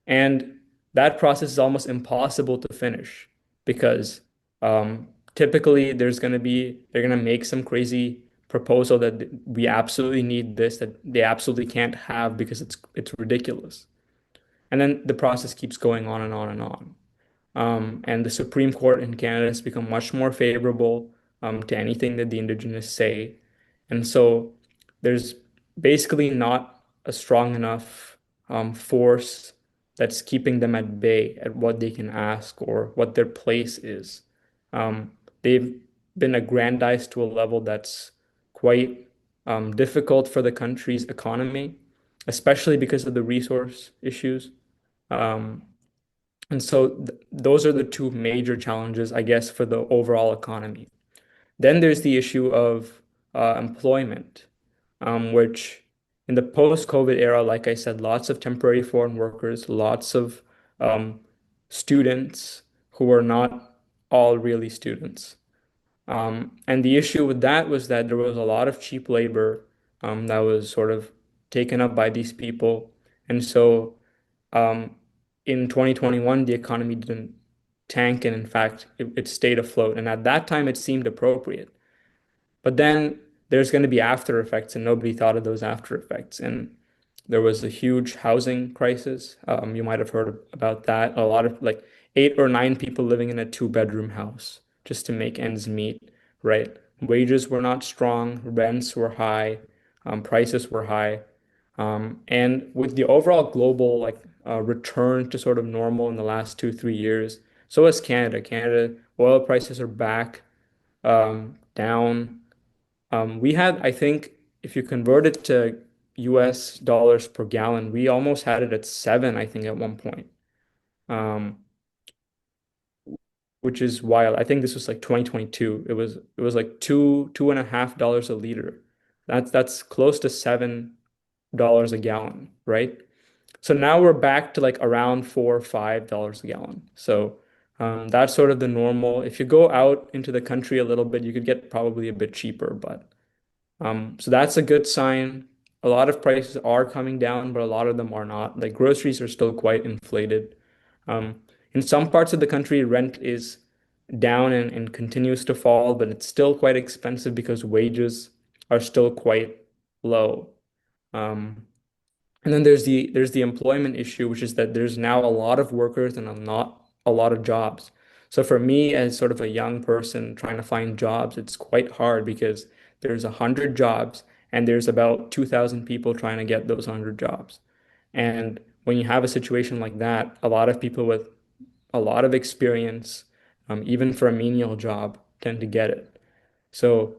And that process is almost impossible to finish because typically they're going to make some crazy proposal that we absolutely need this, that they absolutely can't have because it's ridiculous. And then the process keeps going on and on and on. And the Supreme Court in Canada has become much more favorable to anything that the Indigenous say. And so there's basically not a strong enough force that's keeping them at bay at what they can ask or what their place is. They've been aggrandized to a level that's quite difficult for the country's economy, especially because of the resource issues. Um, and so th those are the two major challenges, I guess, for the overall economy. Then there's the issue of employment, which in the post-COVID era, like I said, lots of temporary foreign workers, lots of um, students who were not all really students. And the issue with that was that there was a lot of cheap labor that was sort of taken up by these people. And so um, in 2021, the economy didn't tank, and in fact, it stayed afloat. And at that time, it seemed appropriate. But then there's going to be after effects, and nobody thought of those after effects. And there was a huge housing crisis. You might have heard about that. A lot of like 8 or 9 people living in a two-bedroom house just to make ends meet, right? Wages were not strong, rents were high, prices were high. And with the overall global return to sort of normal in the last 2, 3 years, so is Canada. Canada oil prices are back down. We had, I think, if you convert it to US dollars per gallon, we almost had it at 7, I think, at one point, um, which is wild. I think this was like 2022. It was like $2.50 a liter. That's close to $7 a gallon, right? So now we're back to like around $4 or $5 a gallon. So that's sort of the normal. If you go out into the country a little bit, you could get probably a bit cheaper, but so that's a good sign. A lot of prices are coming down, but a lot of them are not. Like groceries are still quite inflated. In some parts of the country, rent is down and continues to fall, but it's still quite expensive because wages are still quite low. Um, and then there's the employment issue, which is that there's now a lot of workers and not a lot of jobs. So for me, as sort of a young person trying to find jobs, it's quite hard because there's 100 jobs and there's about 2,000 people trying to get those 100 jobs. And when you have a situation like that, a lot of people with a lot of experience, even for a menial job, tend to get it. So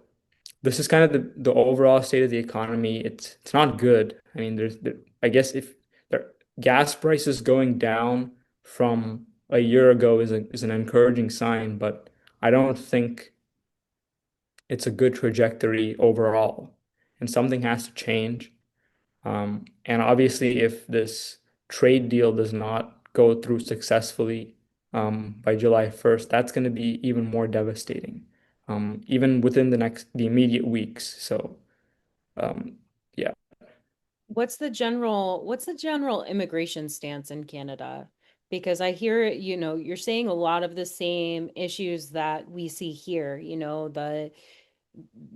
this is kind of the overall state of the economy. It's not good. I mean, I guess if the gas prices going down from a year ago is an encouraging sign, but I don't think it's a good trajectory overall. And something has to change. And obviously, if this trade deal does not go through successfully by July 1st, that's going to be even more devastating, even within the immediate weeks. So, um, yeah. What's the general immigration stance in Canada? Because I hear, you're saying a lot of the same issues that we see here, the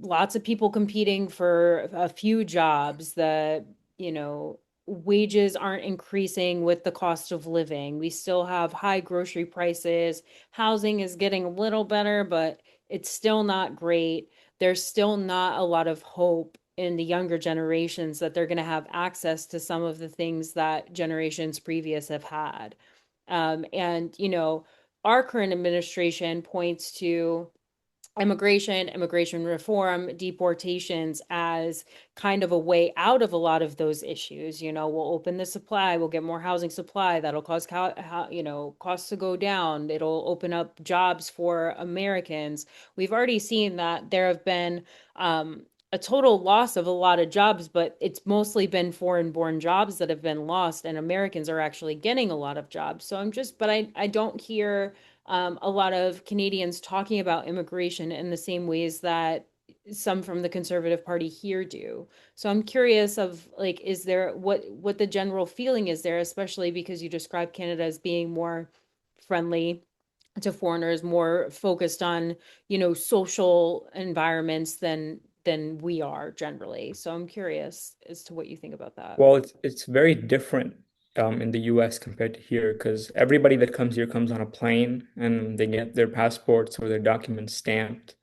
lots of people competing for a few jobs, you know, wages aren't increasing with the cost of living. We still have high grocery prices. Housing is getting a little better, but it's still not great. There's still not a lot of hope in the younger generations that they're going to have access to some of the things that generations previous have had. And, our current administration points to immigration reform, deportations as kind of a way out of a lot of those issues. We'll open the supply, we'll get more housing supply, that'll cause costs to go down. It'll open up jobs for Americans. We've already seen that there have been a total loss of a lot of jobs, but it's mostly been foreign born jobs that have been lost, and Americans are actually getting a lot of jobs. But I don't hear a lot of Canadians talking about immigration in the same ways that some from the Conservative Party here do. So I'm curious of like, is there what the general feeling is there, especially because you describe Canada as being more friendly to foreigners, more focused on, social environments than we are generally. So I'm curious as to what you think about that. Well, it's very different in the US compared to here because everybody that comes here comes on a plane and they get their passports or their documents stamped.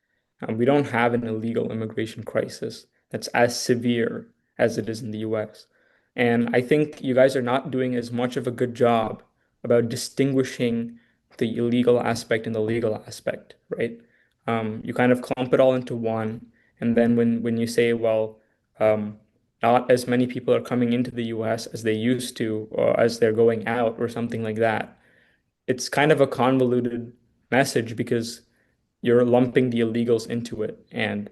We don't have an illegal immigration crisis that's as severe as it is in the US. And I think you guys are not doing as much of a good job about distinguishing the illegal aspect and the legal aspect, right? You kind of clump it all into one, and then when you say, well, um, not as many people are coming into the US as they used to, or as they're going out, or something like that. It's kind of a convoluted message because you're lumping the illegals into it, and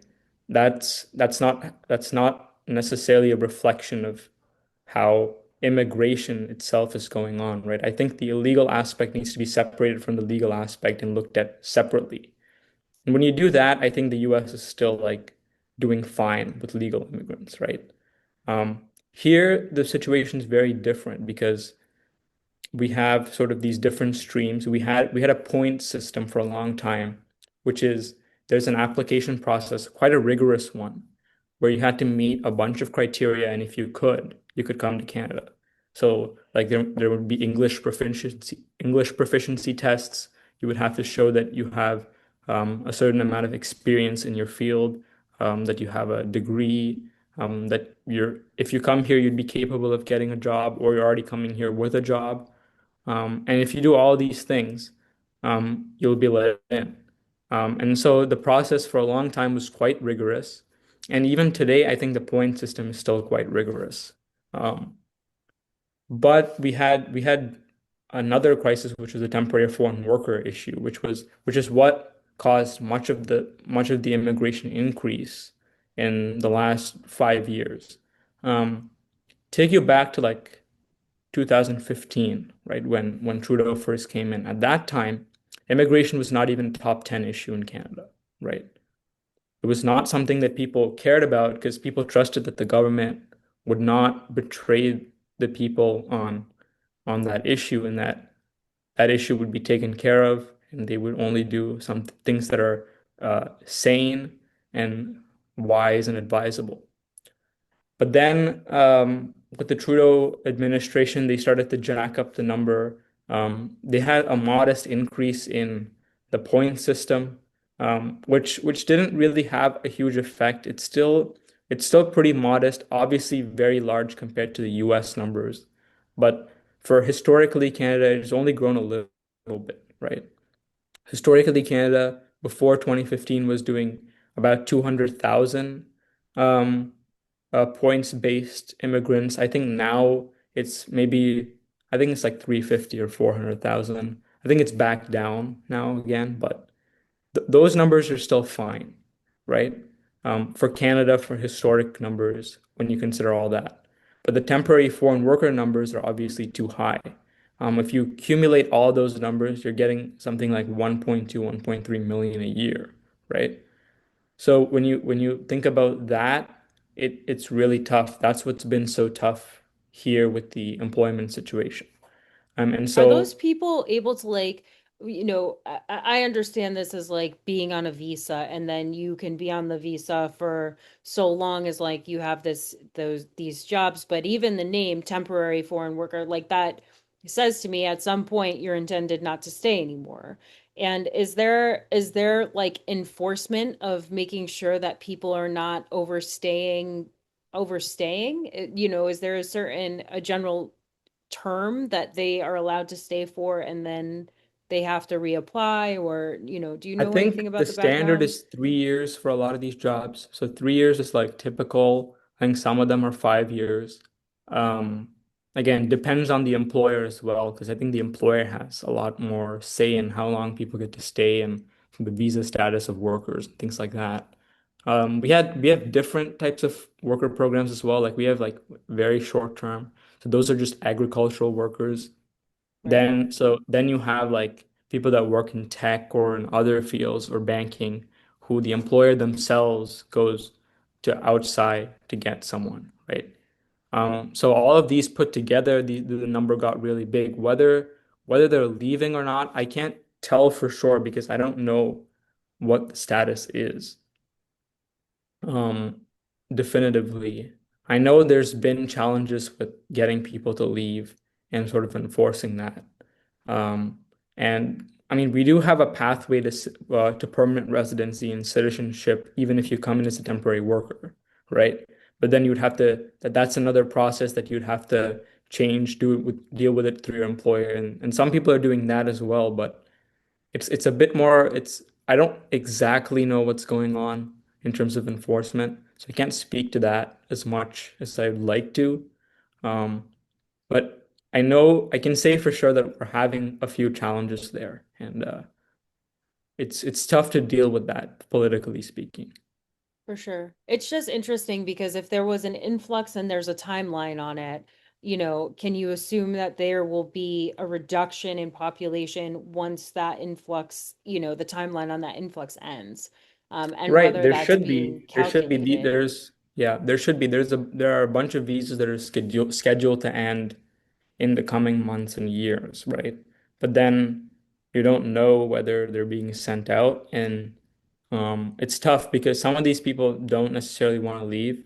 that's not necessarily a reflection of how immigration itself is going on, right? I think the illegal aspect needs to be separated from the legal aspect and looked at separately. And when you do that, I think the US is still like doing fine with legal immigrants, right? Here, the situation is very different because we have sort of these different streams. We had a point system for a long time, which is there's an application process, quite a rigorous one, where you had to meet a bunch of criteria, and if you could come to Canada. So like there would be English proficiency tests. You would have to show that you have a certain amount of experience in your field, that you have a degree, that if you come here, you'd be capable of getting a job, or you're already coming here with a job. And if you do all these things, you'll be let in. And so the process for a long time was quite rigorous. And even today, I think the point system is still quite rigorous. Um, but we had another crisis, which was a temporary foreign worker issue, which is what caused much of the immigration increase in the last 5 years. Um, Take you back to like 2015, right? When Trudeau first came in. At that time, immigration was not even a top 10 issue in Canada, right? It was not something that people cared about because people trusted that the government would not betray the people on that issue, and that issue would be taken care of, and they would only do some things that are sane and wise and advisable. But then with the Trudeau administration, they started to jack up the number. They had a modest increase in the point system, which didn't really have a huge effect. It's still pretty modest, obviously very large compared to the US numbers. But for historically Canada, it's only grown a little bit, right? Historically, Canada before 2015 was doing about 200,000 um, points-based immigrants. I think now I think it's like 350 or 400,000. I think it's back down now again, but th those numbers are still fine, right? For Canada, for historic numbers, when you consider all that. But the temporary foreign worker numbers are obviously too high. If you accumulate all those numbers, you're getting something like 1.2, 1.3 million a year, right? So when you think about that, it's really tough. That's what's been so tough here with the employment situation. And Are those so people able to I understand this as like being on a visa and then you can be on the visa for so long as like you have these jobs, but even the name temporary foreign worker like that says to me at some point you're intended not to stay anymore. And is there like enforcement of making sure that people are not overstaying? Is there a general term that they are allowed to stay for and then they have to reapply or do you I know anything think the about the standard background? is 3 years for a lot of these jobs. So 3 years is like typical. I think some of them are 5 years. Um, Again, depends on the employer as well, because I think the employer has a lot more say in how long people get to stay and the visa status of workers and things like that. We have different types of worker programs as well. Like we have like very short term. So those are just agricultural workers. Right. Then you have like people that work in tech or in other fields or banking who the employer themselves goes to outside to get someone, right? So all of these put together, the number got really big. Whether they're leaving or not, I can't tell for sure because I don't know what the status is um, definitively. I know there's been challenges with getting people to leave and sort of enforcing that. Um, and I mean, we do have a pathway to permanent residency and citizenship, even if you come in as a temporary worker, right? But then you'd have to that's another process that you'd have to deal with it through your employer, and some people are doing that as well, but it's a bit more I don't exactly know what's going on in terms of enforcement, so I can't speak to that as much as I'd like to. Um, but I know I can say for sure that we're having a few challenges there, and it's tough to deal with that politically speaking. For sure. It's just interesting because if there was an influx and there's a timeline on it, can you assume that there will be a reduction in population once that influx, the timeline on that influx ends? And Right. whether that's being There should be calculated. there are a bunch of visas that are scheduled to end in the coming months and years, right? But then you don't know whether they're being sent out, and it's tough because some of these people don't necessarily want to leave,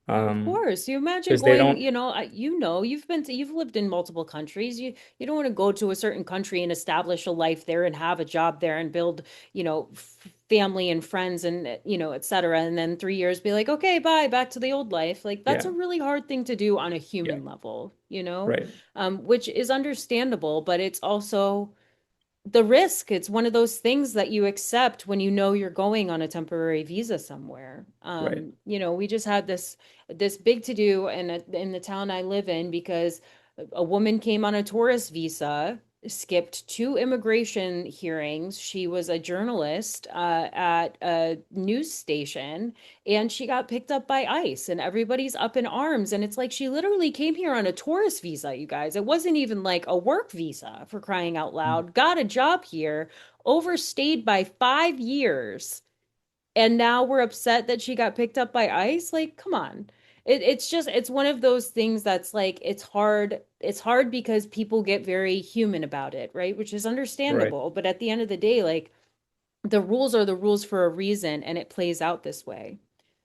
Of um, course. You imagine because they going, don't, you've lived in multiple countries. You don't want to go to a certain country and establish a life there and have a job there and build, family and friends and, et cetera. And then 3 years be like, okay, bye, back to the old life. Like that's yeah, a really hard thing to do on a yeah, human level, right, which is understandable, but it's also the risk. It's one of those things that you accept when you know you're going on a temporary visa somewhere. right. We just had this big to do in the town I live in because a woman came on a tourist visa, skipped two immigration hearings. She was a journalist at a news station, and she got picked up by ICE, and everybody's up in arms. And it's like she literally came here on a tourist visa, you guys. It wasn't even like a work visa, for crying out loud. Got a job here, overstayed by 5 years, and now we're upset that she got picked up by ICE. Like, come on. It's one of those things that's like it's hard because people get very human about it, right? Which is Right. understandable, but at the end of the day, like, the rules are the rules for a reason, and it plays out this way.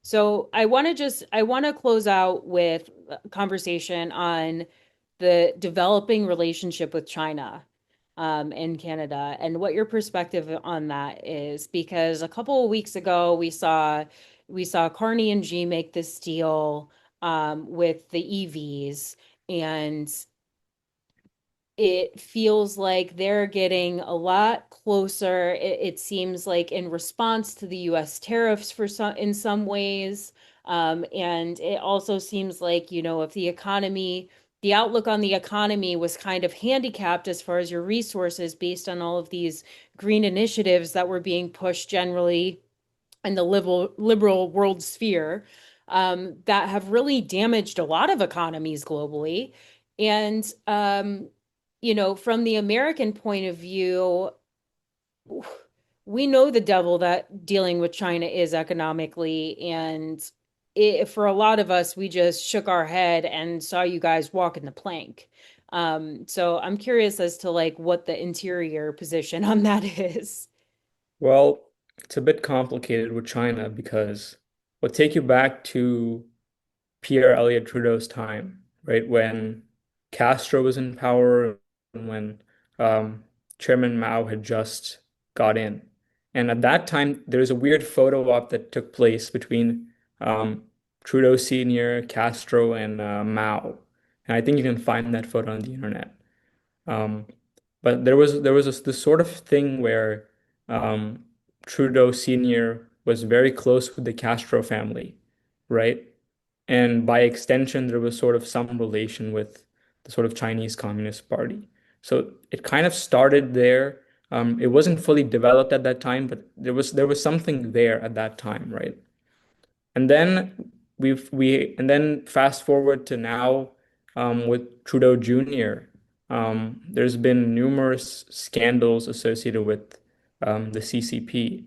So I want to close out with a conversation on the developing relationship with China, in Canada, and what your perspective on that is, because a couple of weeks ago we saw Carney and G make this deal with the EVs, and it feels like they're getting a lot closer. It seems like in response to the US tariffs in some ways. And it also seems like, if the outlook on the economy was kind of handicapped as far as your resources based on all of these green initiatives that were being pushed generally in the liberal world sphere, that have really damaged a lot of economies globally. And from the American point of view, we know the devil that dealing with China is economically, and for a lot of us, we just shook our head and saw you guys walking the plank. So I'm curious as to like what the interior position on that is. Well, it's a bit complicated with China because we'll take you back to Pierre Elliott Trudeau's time, right? When Castro was in power and when um, Chairman Mao had just got in. And at that time, there's a weird photo op that took place between um, Trudeau Sr., Castro, and Mao. And I think you can find that photo on the internet. Um, but there was this sort of thing where um, Trudeau Sr. was very close with the Castro family, right? And by extension, there was sort of some relation with the sort of Chinese Communist Party. So it kind of started there. It wasn't fully developed at that time, but there was something there at that time, right? And then and then fast forward to now, with Trudeau Jr. There's been numerous scandals associated with the CCP,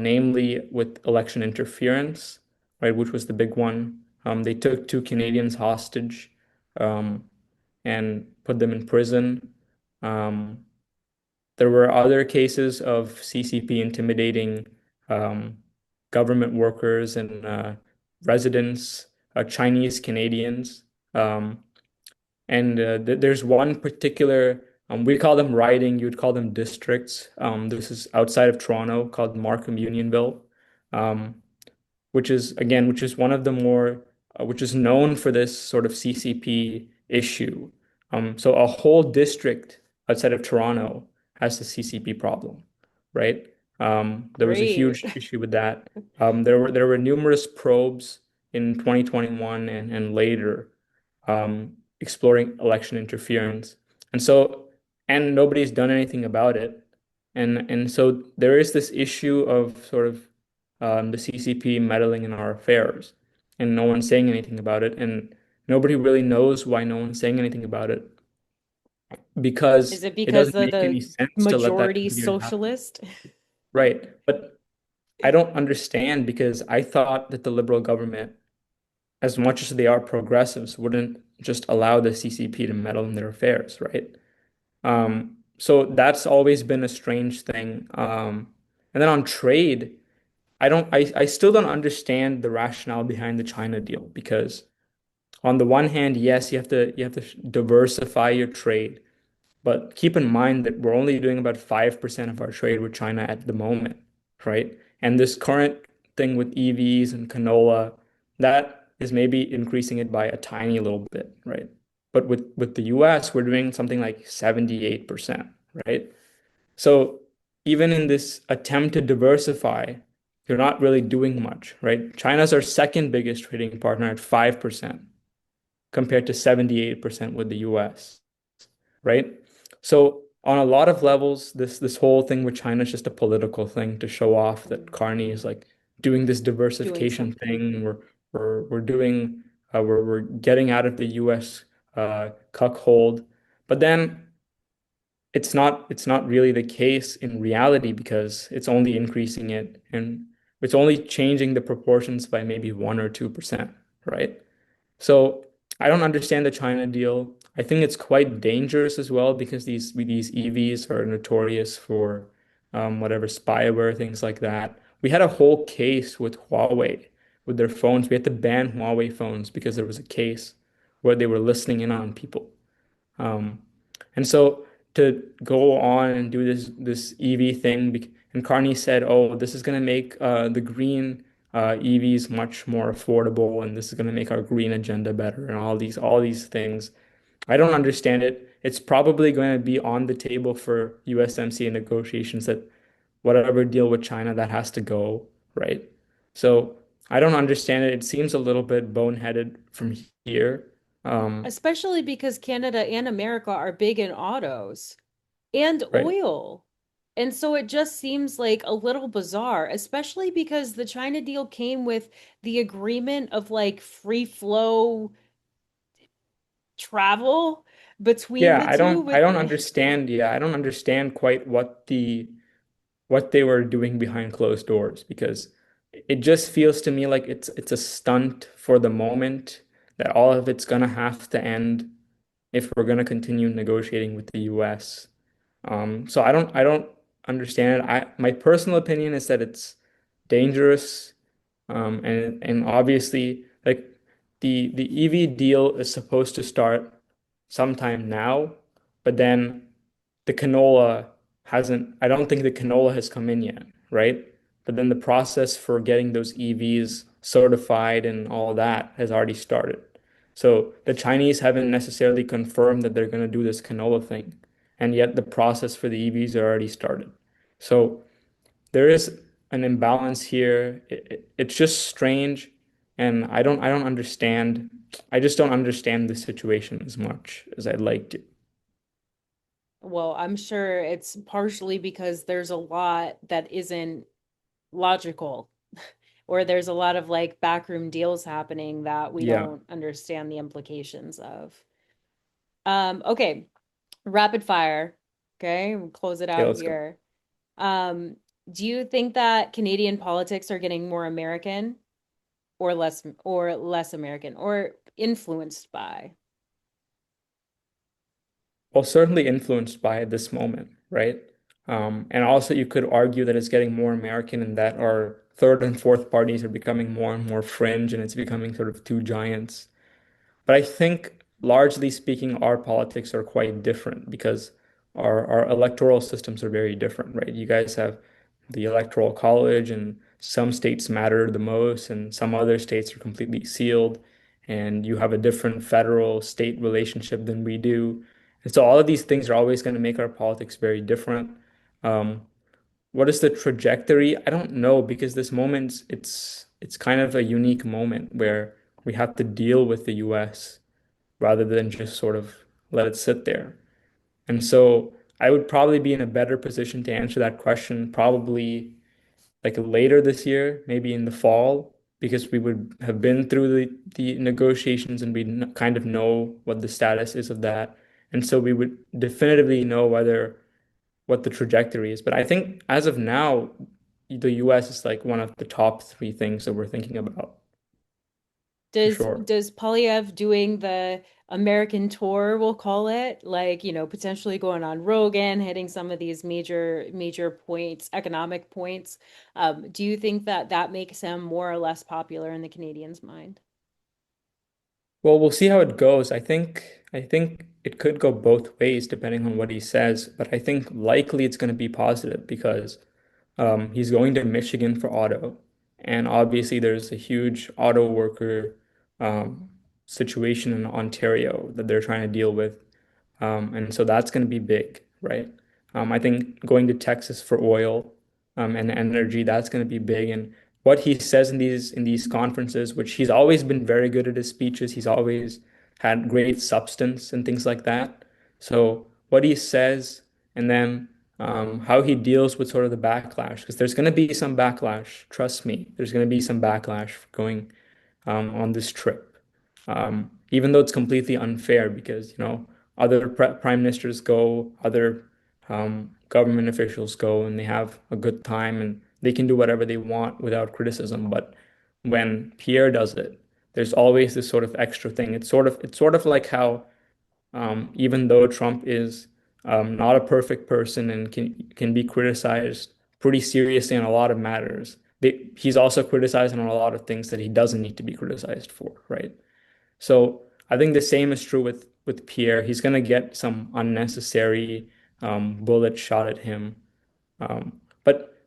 namely with election interference, right, which was the big one. They took two Canadians hostage, um, and put them in prison. Um, there were other cases of CCP intimidating um, government workers and residents, Chinese Canadians. Um, and there's one particular, we call them riding, you'd call them districts. This is outside of Toronto called Markham Unionville. Um, which is one of the more, which is known for this sort of CCP issue. So a whole district outside of Toronto has the CCP problem, right? There was a Great. huge issue with that. There were numerous probes in 2021 and later, exploring election interference, and so and nobody's done anything about it, and so there is this issue of sort of the CCP meddling in our affairs, and no one's saying anything about it. And nobody really knows why no one's saying anything about it because Is it it because doesn't of make any the sense to let that majority continue to happen. socialist? Right. But I don't understand because I thought that the Liberal government, as much as they are progressives, wouldn't just allow the CCP to meddle in their affairs, right? So that's always been a strange thing. And then on trade, I still don't understand the rationale behind the China deal because on the one hand, yes, you have to diversify your trade, but keep in mind that we're only doing about 5% of our trade with China at the moment, right? And this current thing with EVs and canola, that is maybe increasing it by a tiny little bit, right? But with the US, we're doing something like 78%, right? So even in this attempt to diversify, you're not really doing much, right? China's our second biggest trading partner at 5% compared to 78% with the US, right? So on a lot of levels, this whole thing with China is just a political thing to show off that Mm, Carney is like doing this doing diversification something. thing. We're doing we're getting out of the US cuckold. But then it's not really the case in reality because it's only increasing it and it's only changing the proportions by maybe 1 or 2%, right? So I don't understand the China deal. I think it's quite dangerous as well because these EVs are notorious for whatever spyware, things like that. We had a whole case with Huawei with their phones. We had to ban Huawei phones because there was a case where they were listening in on people. Um, and so to go on and do this EV thing, and Carney said, "Oh, this is going to make the green EVs much more affordable, and this is going to make our green agenda better, and all these things." I don't understand it. It's probably going to be on the table for USMCA negotiations that whatever deal with China that has to go, right? So I don't understand it. It seems a little bit boneheaded from here. Um, Especially because Canada and America are big in autos and right. oil. And so it just seems like a little bizarre, especially because the China deal came with the agreement of like free flow travel between Yeah, the I two don't I with don't understand. Yeah, I don't understand quite what they were doing behind closed doors because it just feels to me like it's a stunt for the moment that all of it's gonna have to end if we're gonna continue negotiating with the US. So I don't understand it. My personal opinion is that it's dangerous. And obviously, like the EV deal is supposed to start sometime now, but then the canola hasn't, I don't think the canola has come in yet, right? But then the process for getting those EVs certified and all that has already started. So the Chinese haven't necessarily confirmed that they're going to do this canola thing, and yet the process for the EVs are already started. So there is an imbalance here. It's just strange, and I don't understand. I just don't understand the situation as much as I'd like to. well, I'm sure it's partially because there's a lot that isn't logical, or there's a lot of like backroom deals happening that we Yeah, don't understand the implications of. Okay, rapid fire. Okay, we'll close it yeah, out let's go. here. Um, do you think that Canadian politics are getting more American or less American or influenced by? Well, certainly influenced by this moment, right? And also you could argue that it's getting more American and that our third and fourth parties are becoming more and more fringe and it's becoming sort of two giants. But I think, largely speaking, our politics are quite different because our electoral systems are very different, right? You guys have the electoral college, and some states matter the most, and some other states are completely sealed, and you have a different federal state relationship than we do. And so all of these things are always going to make our politics very different. Um, what is the trajectory? I don't know because this moment it's kind of a unique moment where we have to deal with the US rather than just sort of let it sit there. And so I would probably be in a better position to answer that question probably like later this year, maybe in the fall. because we would have been through the negotiations and we kind of know what the status is of that. And so we would definitively know whether what the trajectory is. But I think as of now, the US is like one of the top three things that we're thinking about for sure. Does Polyev doing the American tour, we'll call it, like, potentially going on Rogan, hitting some of these major points, economic points, do you think that that makes him more or less popular in the Canadians' mind? Well, we'll see how it goes. I think it could go both ways depending on what he says, but I think likely it's going to be positive because he's going to Michigan for auto, and obviously there's a huge auto worker um, situation in Ontario that they're trying to deal with. And so that's going to be big, right? I think going to Texas for oil and energy, that's going to be big. And what he says in these conferences, which he's always been very good at his speeches, he's always had great substance and things like that. So what he says, and then how he deals with sort of the backlash, because there's going to be some backlash. Trust me, there's going to be some backlash for going on this trip. Even though it's completely unfair because, other prime ministers go, other government officials go, and they have a good time and they can do whatever they want without criticism. But when Pierre does it, there's always this sort of extra thing. It's sort of like how even though Trump is not a perfect person and can be criticized pretty seriously on a lot of matters, he's also criticized on a lot of things that he doesn't need to be criticized for, right? So I think the same is true with Pierre. He's going to get some unnecessary bullet shot at him, but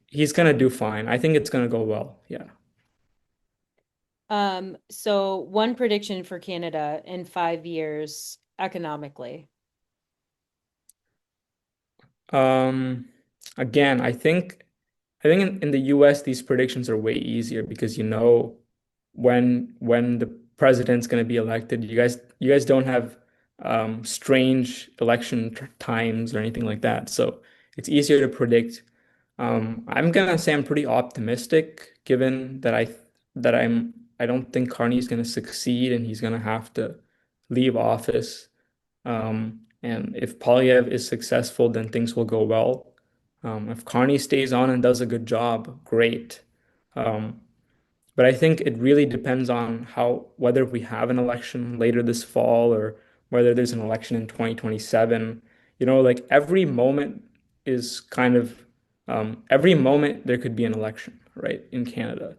he's going to do fine. I think it's going to go well. Yeah. So one prediction for Canada in 5 years economically. Um, Again, I think in the US these predictions are way easier because you know when the president's going to be elected. You guys don't have strange election times or anything like that. So it's easier to predict. I'm gonna say I'm pretty optimistic given I don't think Carney's gonna succeed and he's gonna have to leave office. And if Polyev is successful, then things will go well. If Carney stays on and does a good job, great. Um, but I think it really depends on whether we have an election later this fall or whether there's an election in 2027. Like every moment there could be an election, right, in Canada,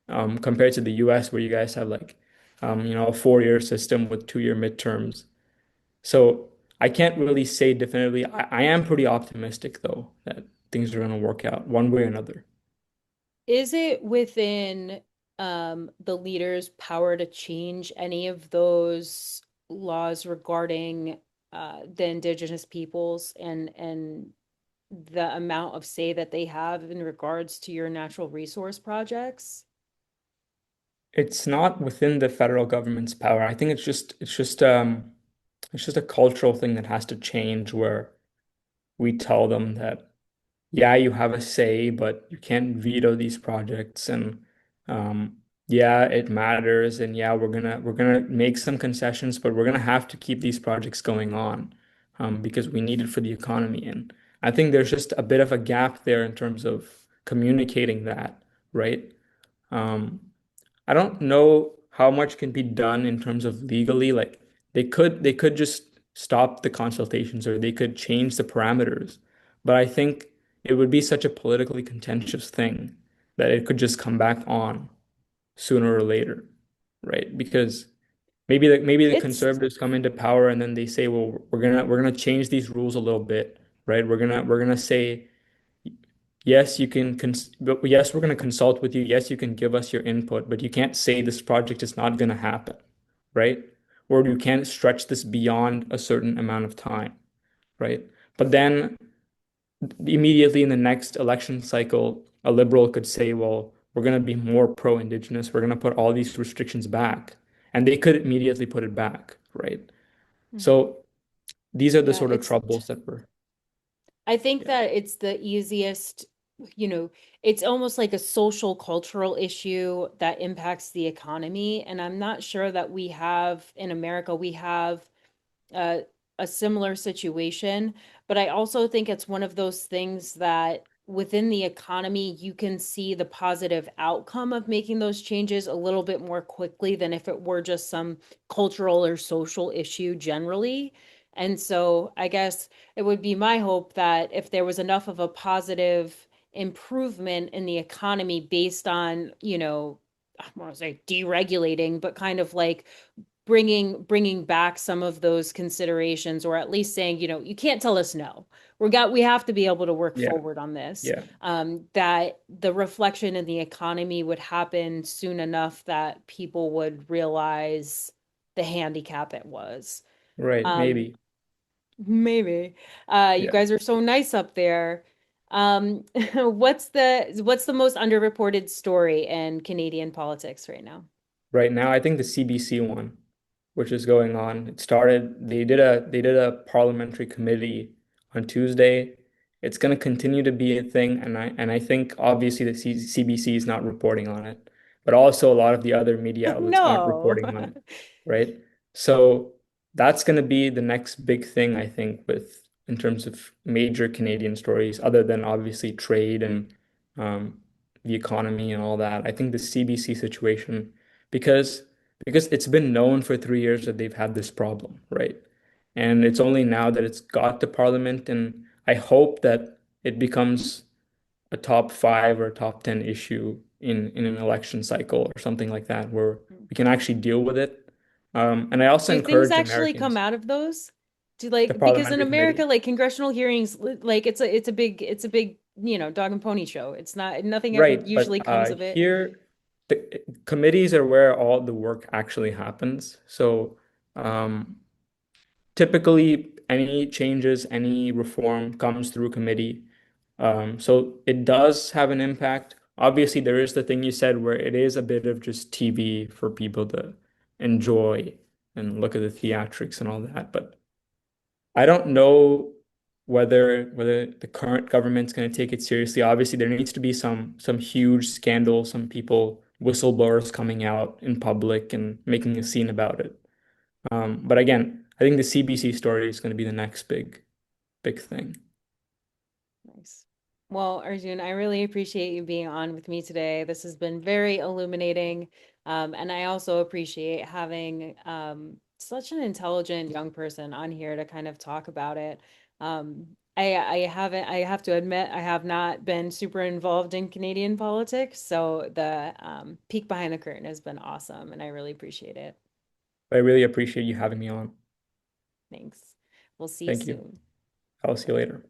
compared to the US where you guys have like, a 4-year system with 2-year midterms. So I can't really say definitively. I am pretty optimistic though that things are going to work out one way or another. Is it within the leader's power to change any of those laws regarding the Indigenous peoples and the amount of say that they have in regards to your natural resource projects? It's not within the federal government's power. I think it's just a cultural thing that has to change where we tell them that yeah, you have a say, but you can't veto these projects and yeah, it matters and yeah, we're gonna make some concessions, but we're gonna have to keep these projects going on because we need it for the economy. And I think there's just a bit of a gap there in terms of communicating that, right? Um, I don't know how much can be done in terms of legally. Like they could just stop the consultations or they could change the parameters. But I think it would be such a politically contentious thing that it could just come back on sooner or later, right? Because maybe the It's conservatives come into power and then they say, well, we're gonna change these rules a little bit, right? We're gonna say yes, yes, we're going to consult with you. Yes, you can give us your input, but you can't say this project is not going to happen, right? Or you can't stretch this beyond a certain amount of time, right? But then immediately in the next election cycle, a liberal could say, well, we're going to be more pro-Indigenous. We're going to put all these restrictions back. And they could immediately put it back, right? Mhm. So these are the Yeah, sort of troubles that we're, I think yeah. that it's the easiest you know, it's almost like a social cultural issue that impacts the economy. And I'm not sure that we have in America, we have uh, a similar situation. But I also think it's one of those things that within the economy, you can see the positive outcome of making those changes a little bit more quickly than if it were just some cultural or social issue generally. And so I guess it would be my hope that if there was enough of a positive improvement in the economy based on, I want to say deregulating, but kind of like bringing back some of those considerations, or at least saying, you can't tell us no. We have to be able to work Yeah, forward on this. yeah, That the reflection in the economy would happen soon enough that people would realize the handicap it was. right, um maybe. Maybe. You Yeah. guys are so nice up there. What's the most underreported story in Canadian politics right now? Right now, I think the CBC one, which is going on, it started, they did a parliamentary committee on Tuesday. It's going to continue to be a thing, and I think obviously the CBC is not reporting on it, but also a lot of the other media outlets aren't No. reporting on it, right? So that's going to be the next big thing, I think, with in terms of major Canadian stories, other than obviously trade and um, the economy and all that. I think the CBC situation because it's been known for 3 years that they've had this problem, right? And it's only now that it's got to Parliament, and I hope that it becomes a top five or top 10 issue in an election cycle or something like that, where we can actually deal with it. And I also Do things encourage actually come Americans, out of those? Do the because in parliamentary America, committee, like congressional hearings, like it's a big, dog and pony show. It's not nothing ever right? But usually comes of it. here, the committees are where all the work actually happens. So um, typically, any changes, any reform comes through committee. So it does have an impact. Obviously, there is the thing you said where it is a bit of just TV for people to enjoy and look at the theatrics and all that. But I don't know whether the current government's going to take it seriously. Obviously, there needs to be some huge scandal, some people, whistleblowers coming out in public and making a scene about it. But again, I think the CBC story is going to be the next big thing. Nice. Well, Arjun, I really appreciate you being on with me today. This has been very illuminating. And I also appreciate having such an intelligent young person on here to kind of talk about it. I have to admit, I have not been super involved in Canadian politics, so the peek behind the curtain has been awesome, and I really appreciate it. I really appreciate you having me on. Thanks. We'll see you Thank you. soon. I'll see you Bye-bye. later.